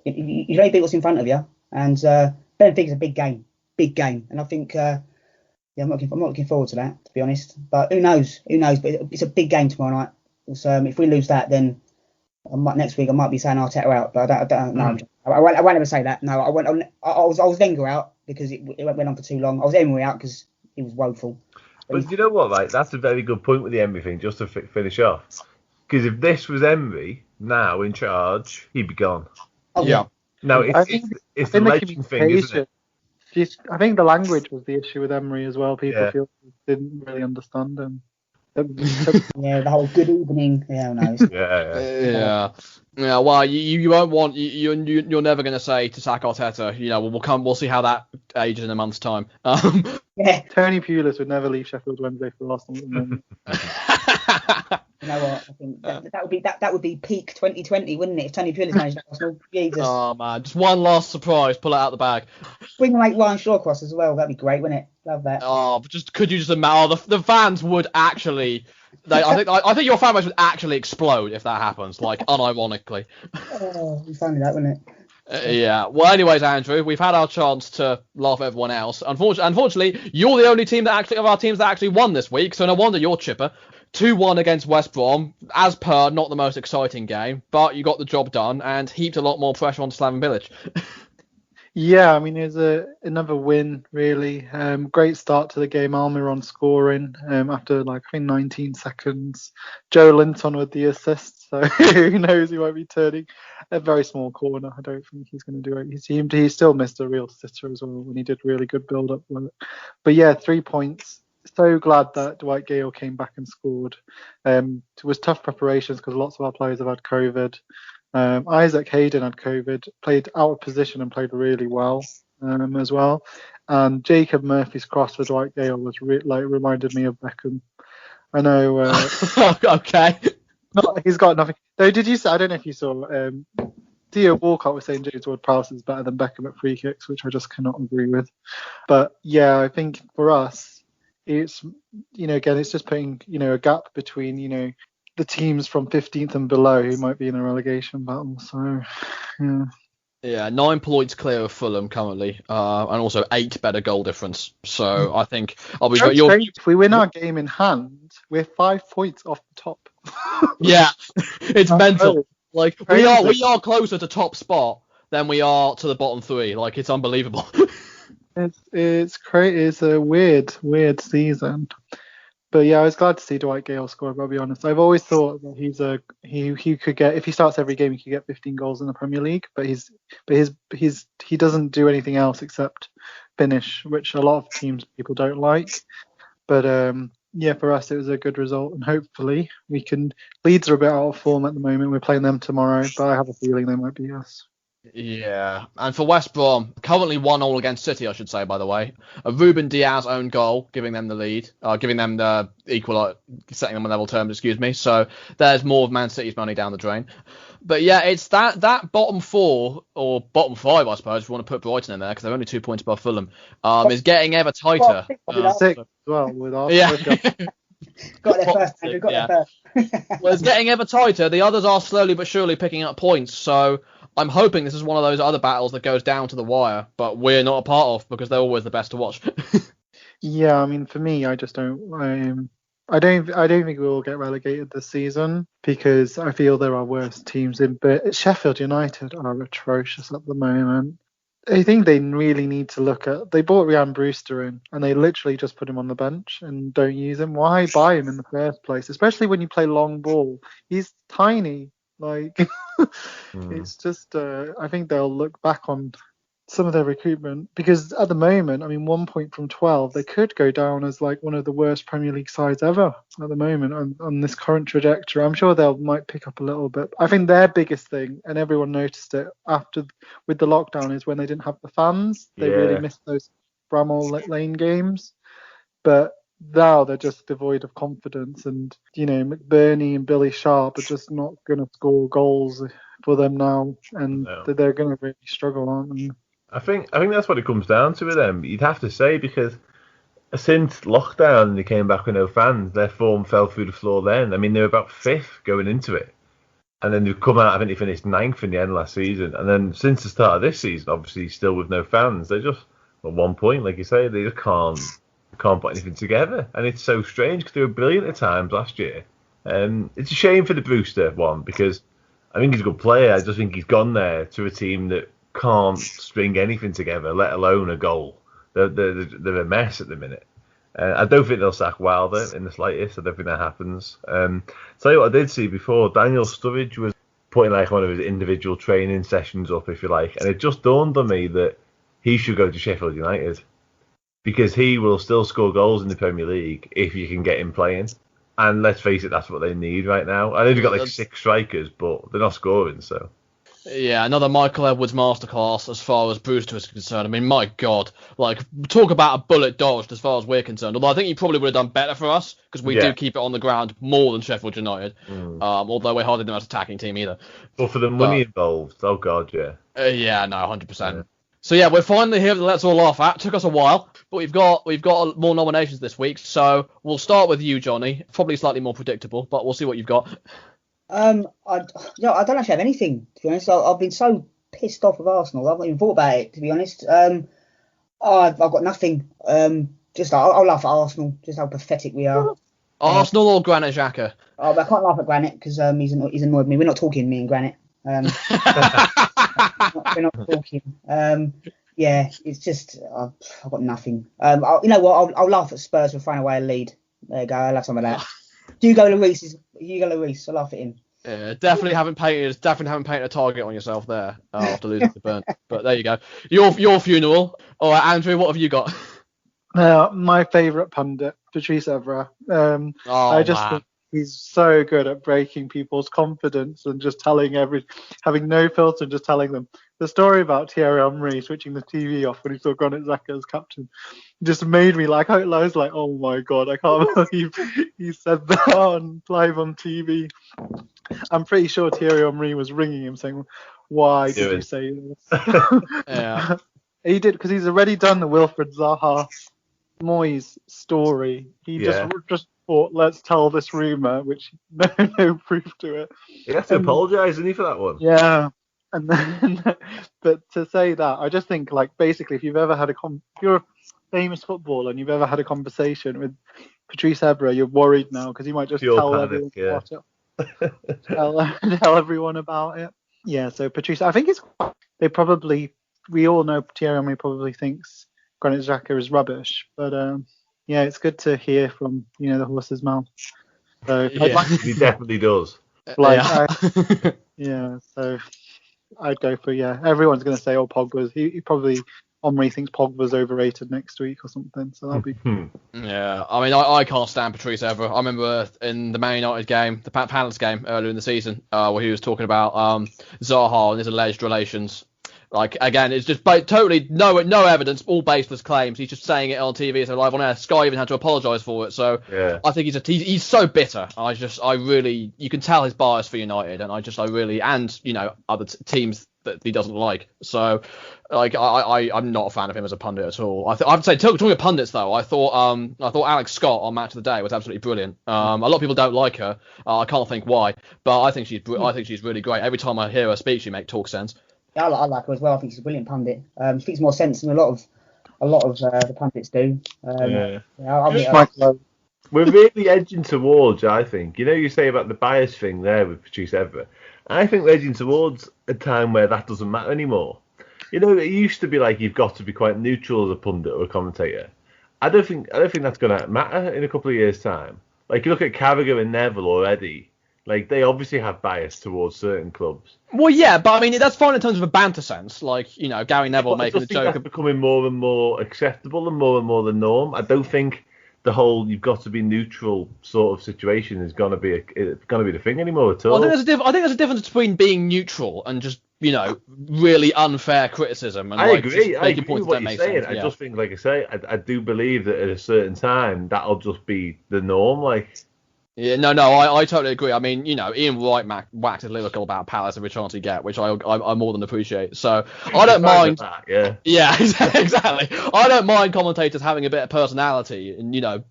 you only beat what's in front of you. And Benfica's a big game, and I think I'm not looking forward to that, to be honest. But who knows? But it's a big game tomorrow night. So if we lose that, then next week I might be saying Arteta out. But I don't know. I won't ever say that. No, I was Wenger out. because it went on for too long. I was Emery out because he was woeful. But you know what, right? That's a very good point with the Emery thing, just to finish off. Because if this was Emery now in charge, he'd be gone. Oh, Yeah. No, I think it's the legend thing, isn't it? I think the language was the issue with Emery as well. People Yeah. didn't really understand him. Yeah, the whole good evening. Yeah, who knows? Yeah. Yeah. Well, you won't want you're never going to say to sack Arteta. You know, we'll see how that ages in a month's time. Yeah. Tony Pulis would never leave Sheffield Wednesday for Arsenal at the moment. You know what? I think that would be peak 2020, wouldn't it? If Tony Pulis managed Arsenal, Jesus. Oh man, just one last surprise, pull it out the bag. Bring like Ryan Shawcross as well. That'd be great, wouldn't it? Love that. Oh, but could you just imagine? The fans would actually. I think your fan base would actually explode if that happens, like unironically. Oh, it'd be funny that, wouldn't it? Yeah. Well, anyways, Andrew, we've had our chance to laugh at everyone else. Unfortunately, you're the only team of our teams that actually won this week, so no wonder you're chipper. 2-1 against West Brom, as per, not the most exciting game, but you got the job done and heaped a lot more pressure on Slaven Village. Yeah, I mean, it was another win, really. Great start to the game. Almiron scoring after, I think, 19 seconds. Joe Linton with the assist, so who knows, he might be turning a very small corner. I don't think he's going to do it. He still missed a real sitter as well when he did really good build-up with it. But yeah, 3 points. So glad that Dwight Gale came back and scored. It was tough preparations because lots of our players have had COVID. Isaac Hayden had COVID, played out of position and played really well as well. And Jacob Murphy's cross for Dwight Gale was reminded me of Beckham. I know. Okay. He's got nothing. Though, did you say? I don't know if you saw. Theo Walcott was saying James Ward-Prowse is better than Beckham at free kicks, which I just cannot agree with. But yeah, I think for us, it's again, it's just putting a gap between the teams from 15th and below who might be in a relegation battle. So yeah, 9 points clear of Fulham currently, and also 8 better goal difference. So I think if we win our game in hand, we're 5 points off the top. Yeah, it's mental. Like Crazy. we are closer to top spot than we are to the bottom 3. Like, it's unbelievable. It's crazy. It's a weird season. But yeah, I was glad to see Dwight Gale score. I'll be honest. I've always thought that he could get, if he starts every game, he could get 15 goals in the Premier League. But he doesn't do anything else except finish, which a lot of people don't like. But yeah, for us it was a good result, and hopefully we can. Leeds are a bit out of form at the moment. We're playing them tomorrow, but I have a feeling they might beat us. Yeah, and for West Brom, currently 1-1 against City, I should say, by the way. A Ruben Diaz own goal, giving them the lead, giving them the setting them on level terms, excuse me. So there's more of Man City's money down the drain. But yeah, it's that bottom 4, or bottom 5, I suppose, if you want to put Brighton in there, because they're only 2 points above Fulham, is getting ever tighter. 6 as well, with Arsenal. Yeah. Got there first, Andrew. Got there first. Well, it's getting ever tighter. The others are slowly but surely picking up points, so I'm hoping this is one of those other battles that goes down to the wire, but we're not a part of because they're always the best to watch. Yeah, I mean, for me, I just don't. I don't think we will get relegated this season because I feel there are worse teams in. But Sheffield United are atrocious at the moment. I think they really need to look at. They bought Ryan Brewster in, and they literally just put him on the bench and don't use him. Why buy him in the first place? Especially when you play long ball. He's tiny. It's just. I think they'll look back on some of their recruitment because at the moment, I mean, 1 point from 12, they could go down as one of the worst Premier League sides ever at the moment on this current trajectory. I'm sure they might pick up a little bit. I think their biggest thing, and everyone noticed it with the lockdown, is when they didn't have the fans. They really missed those Bramall Lane games. But now they're just devoid of confidence, and McBurney and Billy Sharp are just not going to score goals for them now, and they're going to really struggle, aren't they? I think that's what it comes down to with them. You'd have to say, because since lockdown and they came back with no fans, their form fell through the floor then. I mean, they were about 5th going into it. And then they've come out, I think they finished 9th in the end last season. And then since the start of this season, obviously still with no fans, they're just at 1 point, like you say, they just can't put anything together. And it's so strange because they were brilliant at times last year. It's a shame for the Brewster one because I think he's a good player. I just think he's gone there to a team that can't string anything together, let alone a goal. They're a mess at the minute. I don't think they'll sack Wilder in the slightest. I don't think that happens. Tell you what I did see before, Daniel Sturridge was putting like one of his individual training sessions up, if you like, and it just dawned on me that he should go to Sheffield United because he will still score goals in the Premier League if you can get him playing. And let's face it, that's what they need right now. I know they've got like 6 strikers, but they're not scoring, so... Yeah, another Michael Edwards masterclass as far as Brewster is concerned. I mean, my God, like, talk about a bullet dodged as far as we're concerned. Although I think he probably would have done better for us because we do keep it on the ground more than Sheffield United. Although we're hardly the most attacking team either. But for the money involved, oh God, yeah. Yeah, no, 100%. Yeah. So yeah, we're finally here. Let's all laugh at. Took us a while, but we've got more nominations this week. So we'll start with you, Johnny. Probably slightly more predictable, but we'll see what you've got. I don't actually have anything, to be honest. I've been so pissed off with Arsenal. I've not even thought about it, to be honest. I've got nothing. I'll laugh at Arsenal, just how pathetic we are. Arsenal or Granit Xhaka? Oh, but I can't laugh at Granit because he's annoyed me. We're not talking, me and Granit. We're not talking. Yeah, it's just I've got nothing. You know what? I'll laugh at Spurs for throwing away a lead. There you go. I'll have some of that. Hugo Lloris. I'll laugh at him. Yeah, definitely haven't painted a target on yourself there after losing to Burn. But there you go. Your funeral. All right, Andrew, what have you got? My favourite pundit, Patrice Evra. I just think he's so good at breaking people's confidence and just having no filter, and just telling them the story about Thierry Henry switching the TV off when he saw Granit Xhaka as captain. Just made me I was like, oh my God, I can't believe he said that live on TV. I'm pretty sure Thierry Henry was ringing him saying, why did you say this? Yeah. He did, because he's already done the Wilfred Zaha Moyes story. He just thought, let's tell this rumour, which no proof to it. He has to apologise, isn't he, for that one? Yeah. And then, but to say that, I just think, basically, if you've ever had if you're a famous footballer and you've ever had a conversation with Patrice Evra, you're worried now because he might just tell everyone about it. Tell everyone about it. Yeah, so Patrice, I think we all know Thierry Henry probably thinks Granit Xhaka is rubbish, but yeah, it's good to hear from the horse's mouth. So he definitely does. So I'd go for everyone's going to say Pogba's. He probably Henry thinks Pogba's overrated next week or something, so that'll be Yeah, I mean, I can't stand Patrice Evra. I remember in the Man United game, the Palace game earlier in the season, where he was talking about Zaha and his alleged relations. Again, it's just totally no evidence, all baseless claims. He's just saying it on TV, so live on air. Sky even had to apologise for it. So yeah. I think he's so bitter. You can tell his bias for United, and other teams that he doesn't like. So I'm not a fan of him as a pundit at all. I'd say talking of pundits though, I thought Alex Scott on Match of the Day was absolutely brilliant. A lot of people don't like her. I can't think why, but I think she's really great. Every time I hear her speak, she makes talk sense. Yeah, I like her as well. I think she's a brilliant pundit. She speaks more sense than a lot of the pundits do. We're really edging towards, I think. You say about the bias thing there with Patrice Evra. I think we're edging towards a time where that doesn't matter anymore. It used to be you've got to be quite neutral as a pundit or a commentator. I don't think that's going to matter in a couple of years' time. You look at Carragher and Neville already. They obviously have bias towards certain clubs. Well, yeah, but I mean that's fine in terms of a banter sense. Gary Neville making the joke. That's becoming more and more acceptable and more the norm. I don't think the whole you've got to be neutral sort of situation is gonna be the thing anymore at all. Well, I think there's a difference between being neutral and just really unfair criticism. And I agree. I agree points with what you're saying. I just think, like I say, I do believe that at a certain time that'll just be the norm. Yeah, no, I totally agree. I mean, Ian Wright whacked his lyrical about Palace every chance he get, which I more than appreciate. So I don't mind. That, yeah, exactly. I don't mind commentators having a bit of personality and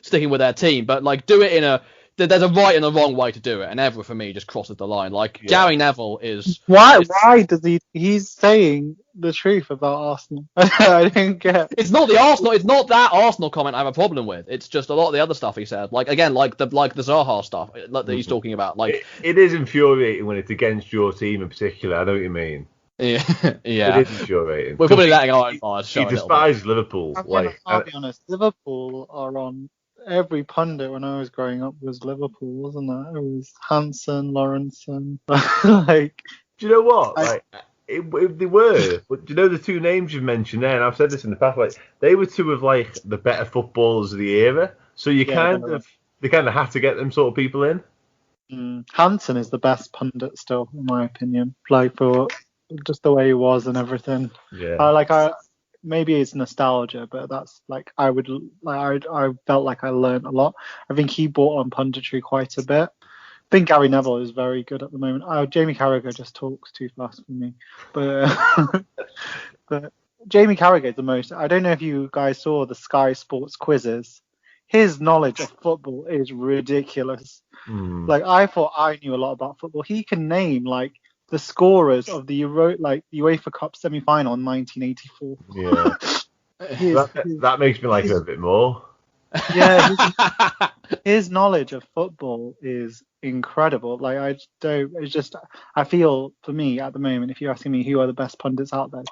sticking with their team, but do it there's a right and a wrong way to do it, and Evra for me just crosses the line. Gary Neville is why does he's saying the truth about Arsenal? I didn't get. It's not that Arsenal comment I have a problem with. It's just a lot of the other stuff he said. The Zaha stuff that he's talking about. It is infuriating when it's against your team in particular. I know what you mean. Yeah, It yeah. is infuriating. We're probably letting our own bias He show a little bit. despises Liverpool. I mean, Like, I'll be honest, Liverpool are on every pundit when I was growing up was Liverpool, wasn't it? It was Hansen, Lawrenson. Like, do you know what? I, Like, they were, but do you know the two names you've mentioned there? And I've said this in the past. Like, they were two of like the better footballers of the era. So yeah, they kind of have to get them sort of people in. Hansen is the best pundit still, in my opinion. Like for just the way he was and everything. Yeah. I maybe it's nostalgia, but that's like I felt like I learned a lot. I think he brought on punditry quite a bit. I think Gary Neville is very good at the moment. Jamie Carragher just talks too fast for me, but but Jamie Carragher is the most. I don't know if you guys saw the Sky Sports quizzes. His knowledge of football is ridiculous. Like I thought I knew a lot about football. He can name like the scorers of the UEFA Cup semi-final in 1984. Yeah. That makes me like him a bit more. Yeah, his knowledge of football is incredible. Like I feel for me at the moment, if you're asking me who are the best pundits out there,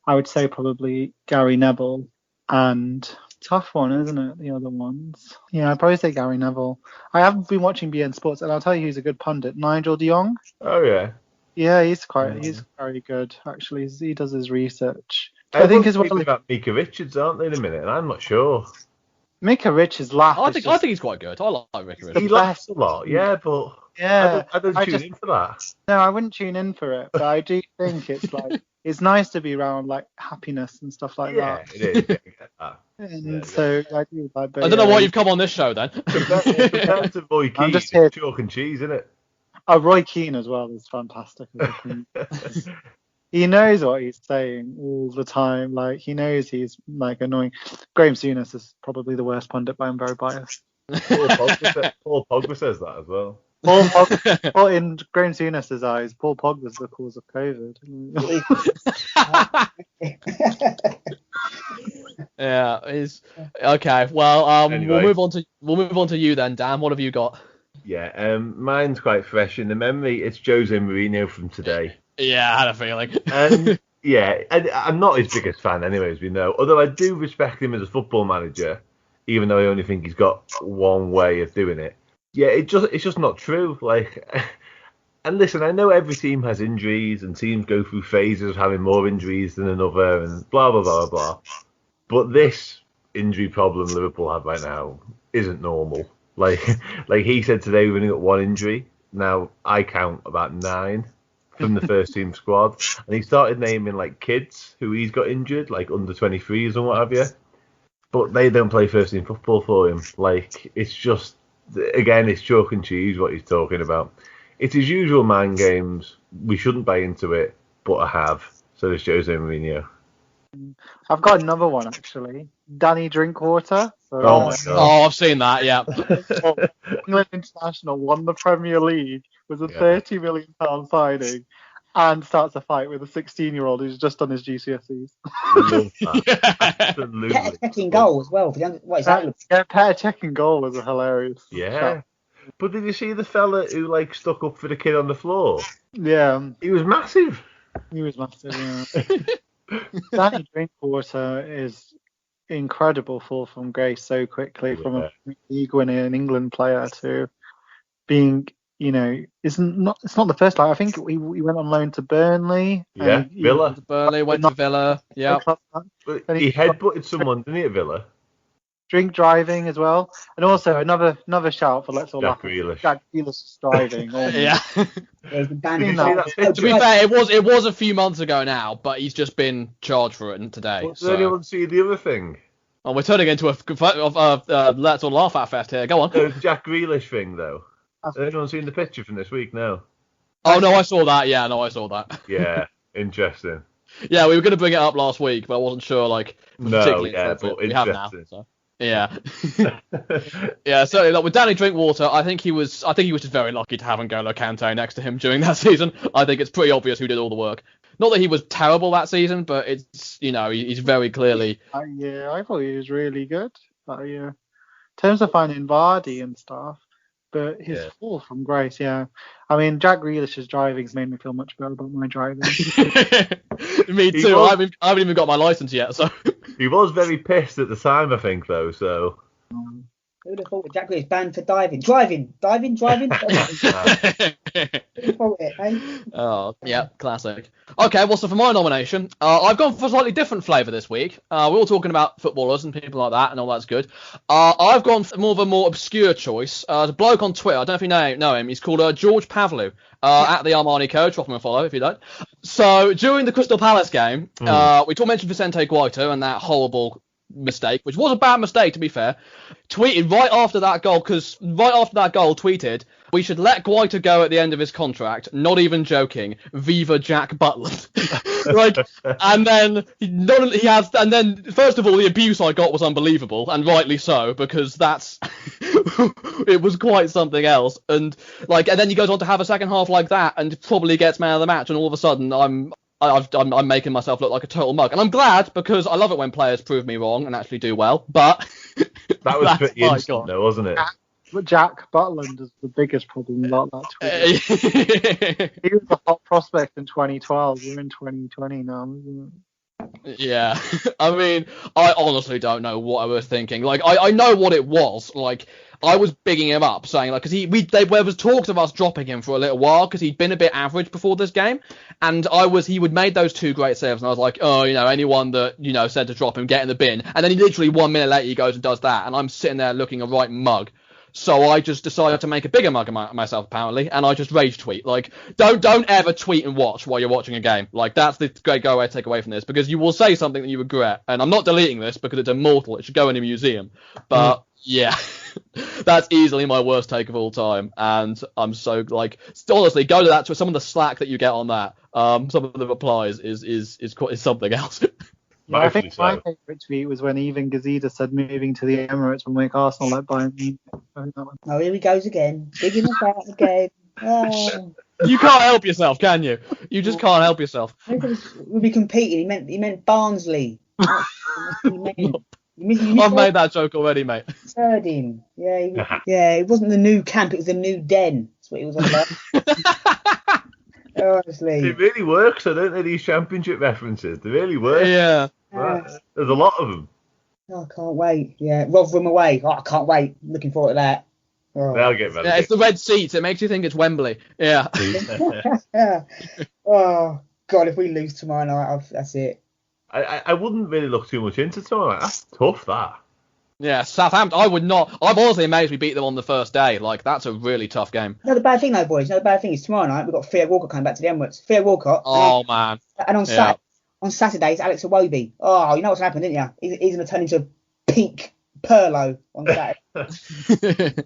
I would say probably Gary Neville and tough one, isn't it? The other ones. Yeah, I'd probably say Gary Neville. I haven't been watching BN Sports, and I'll tell you who's a good pundit. Nigel de Jong. Oh yeah. Yeah, he's very good actually. He does his research. I think as well about Micah Richards, aren't they, in a minute? And I'm not sure. Micah Richards laughs. I think he's quite good. I like Micah Richards. He laughs a lot, yeah, but yeah, I don't tune in for that. No, I wouldn't tune in for it, but I do think it's like it's nice to be around like happiness and stuff like that. Yeah, it is. Yeah, I get that. And so I do like. I don't know why you've come on this show then. Compared to Roy Keane, it's chalk and cheese, isn't it? Oh, Roy Keane as well is fantastic. He knows what he's saying all the time. Like he knows he's like annoying. Graham Souness is probably the worst pundit, but I'm very biased. Paul Pogba says that as well. In Graham Souness's eyes, Paul Pogba's the cause of COVID. Yeah, it's okay. Well, Anyway. we'll move on to you then, Dan. What have you got? Yeah, mine's quite fresh in the memory. It's Jose Mourinho from today. Yeah, I had a feeling. And yeah, I'm not his biggest fan anyway, as we know. Although I do respect him as a football manager, even though I only think he's got one way of doing it. Yeah, it's just not true. Like, and listen, I know every team has injuries and teams go through phases of having more injuries than another and blah, blah, blah, blah. But this injury problem Liverpool have right now isn't normal. Like he said today, we've only got one injury. Now, I count about 9 from the first team squad. And he started naming like kids who he's got injured, like under 23s and what have you. But they don't play first team football for him. Like, it's just, again, it's chalk and cheese what he's talking about. It's his usual man games. We shouldn't buy into it, but I have. So does Jose Mourinho. I've got another one actually. Danny Drinkwater. Oh my God. Oh, I've seen that. Yeah. England international won the Premier League, was a £30 million signing, and starts a fight with a 16-year-old who's just done his GCSEs. Love that. Absolutely. Petr checking goal as well. For the what is that? Yeah, Petr checking goal was hilarious. Yeah. But did you see the fella who like stuck up for the kid on the floor? Yeah. He was massive. He was massive, yeah. Danny Drinkwater is incredible fall from grace so quickly from a league winner, an England player, to being, it's not the first time. I think he went on loan to Burnley. Yeah, Villa. Went to Villa. Yeah. He headbutted someone, didn't he, at Villa? Drink driving as well, and also another shout for let's all Jack Grealish. Jack Grealish driving. Yeah. To be fair, it was a few months ago now, but he's just been charged for it today. Did anyone see the other thing? Oh, we're turning into a let's all laugh at fest here. Go on. The Jack Grealish thing, though. Has anyone seen the picture from this week? No. Oh no, I saw that. Yeah, no, I saw that. Yeah, interesting. Yeah, we were going to bring it up last week, but I wasn't sure. No, yeah, but we have now. interesting. So. Yeah, yeah. Certainly, with Danny Drinkwater, I think he was just very lucky to have N'Golo Kante next to him during that season. I think it's pretty obvious who did all the work. Not that he was terrible that season, but it's he's very clearly. I thought he was really good. In terms of finding Vardy and stuff, but his fall from grace, yeah. I mean, Jack Grealish's driving's made me feel much better about my driving. Me too. I haven't even got my license yet, so. He was very pissed at the time, I think, though. So. Who would have thought Jack Grealish banned for diving? Oh, yeah, classic. Okay, well, so for my nomination, I've gone for a slightly different flavour this week. We're all talking about footballers and people like that, and all that's good. I've gone for more of a more obscure choice. There's a bloke on Twitter, I don't know if you know him, he's called George Pavlou, at the Armani Coach. Drop him a follow if you don't. So, during the Crystal Palace game, we mentioned Vicente Guaito and that horrible mistake, which was a bad mistake to be fair, tweeted right after that goal, tweeted, we should let Guaita go at the end of his contract, not even joking, Viva Jack Butland. And then first of all, the abuse I got was unbelievable, and rightly so, because that's it was quite something else, and then he goes on to have a second half like that and probably gets man of the match, and all of a sudden I'm making myself look like a total mug, and I'm glad, because I love it when players prove me wrong and actually do well. But that was pretty instant, though, wasn't it? Jack Butland is the biggest problem about that tweet. He was a hot prospect in 2012. We're in 2020 now, isn't it? Yeah, I mean, I honestly don't know what I was thinking. I know what it was. I was bigging him up, saying because there was talks of us dropping him for a little while because he'd been a bit average before this game, and he would made those 2 great saves, and I was like, anyone that said to drop him, get in the bin, and then he literally 1 minute later he goes and does that, and I'm sitting there looking a right mug. So I just decided to make a bigger mug of myself, apparently, and I just rage tweet. Don't ever tweet and watch while you're watching a game. That's the great go away to take away from this, because you will say something that you regret. And I'm not deleting this because it's immortal. It should go in a museum. But yeah, that's easily my worst take of all time. And I'm so honestly, go to that. To some of the slack that you get on that. Some of the replies is something else. Yeah, I think my favourite tweet was when Ivan Gazidis said moving to the Emirates will make Arsenal like Bayern Munich. Oh, here he goes again. Digging us out again. Oh. You can't help yourself, can you? You just can't help yourself. We'll be competing. He meant Barnsley. I've made that joke already, mate. Heard him. Yeah, it wasn't the new camp, it was the new den. That's what he was on about. Honestly. It really works, don't they, these championship references? They really work. Yeah. There's a lot of them. Oh, I can't wait. Yeah, Rotherham away. Oh, I can't wait. Looking forward to that. Oh. They'll get better. Yeah, it's the red seats. It makes you think it's Wembley. Yeah. Oh, God, if we lose tomorrow night, that's it. I wouldn't really look too much into tomorrow night. That's tough, that. Yeah, Southampton, I would not. I'm honestly amazed we beat them on the first day. That's a really tough game. No, the bad thing, though, boys, the bad thing is tomorrow night we've got Theo Walcott coming back to the Emirates. Theo Walcott. Oh, man. And on Saturday, it's Alex Iwobi. Oh, you know what's happened, didn't you? He's going to turn into pink Perlo on Saturday.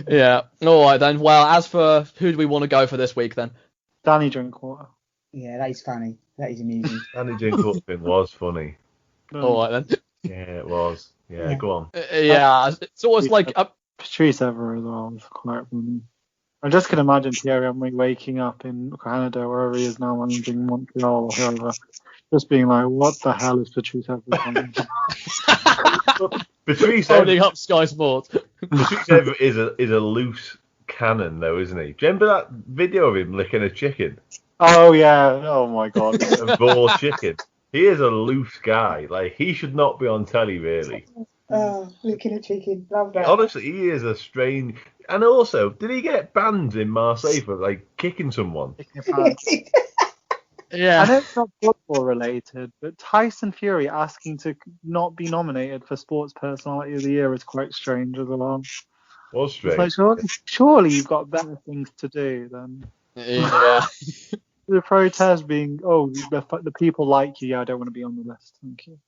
Yeah. All right, then. Well, as for who do we want to go for this week, then? Danny Drinkwater. Yeah, that is funny. That is amusing. Danny Drinkwater thing was funny. All right, then. Yeah, it was. Yeah, go on. Yeah, it's always Patrice Evra as well was quite funny. I just can imagine Thierry Henry waking up in Canada, wherever he is now, managing Montreal or whoever, just being like, what the hell is Patrice Evra doing? Patrice holding up Sky Sports. Patrice Evra is a loose cannon, though, isn't he? Do you remember that video of him licking a chicken? Oh, yeah. Oh, my God. A raw chicken. He is a loose guy. He should not be on telly, really. Oh, licking a chicken. Love that. Honestly, he is a strange... And also, did he get banned in Marseille for, kicking someone? Yeah. I know it's not football related, but Tyson Fury asking to not be nominated for Sports Personality of the Year is quite strange as well. Was strange. Surely you've got better things to do than... Yeah. The protest being, the people like you. Yeah, I don't want to be on the list. Thank you.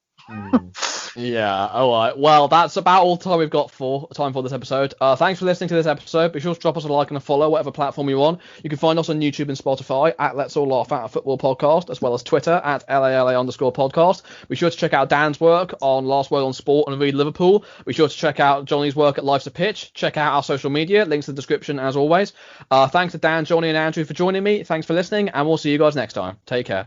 Yeah, all right. Well, that's about all the time we've got for this episode. Thanks for listening to this episode. Be sure to drop us a like and a follow, whatever platform you're on. You can find us on YouTube and Spotify at Let's All Laugh at a Football Podcast, as well as Twitter at LALA_podcast. Be sure to check out Dan's work on Last Word on Sport and Read Liverpool. Be sure to check out Johnny's work at Life's a Pitch. Check out our social media. Links in the description, as always. Thanks to Dan, Johnny, and Andrew for joining me. Thanks for listening, and we'll see you guys next time. Take care.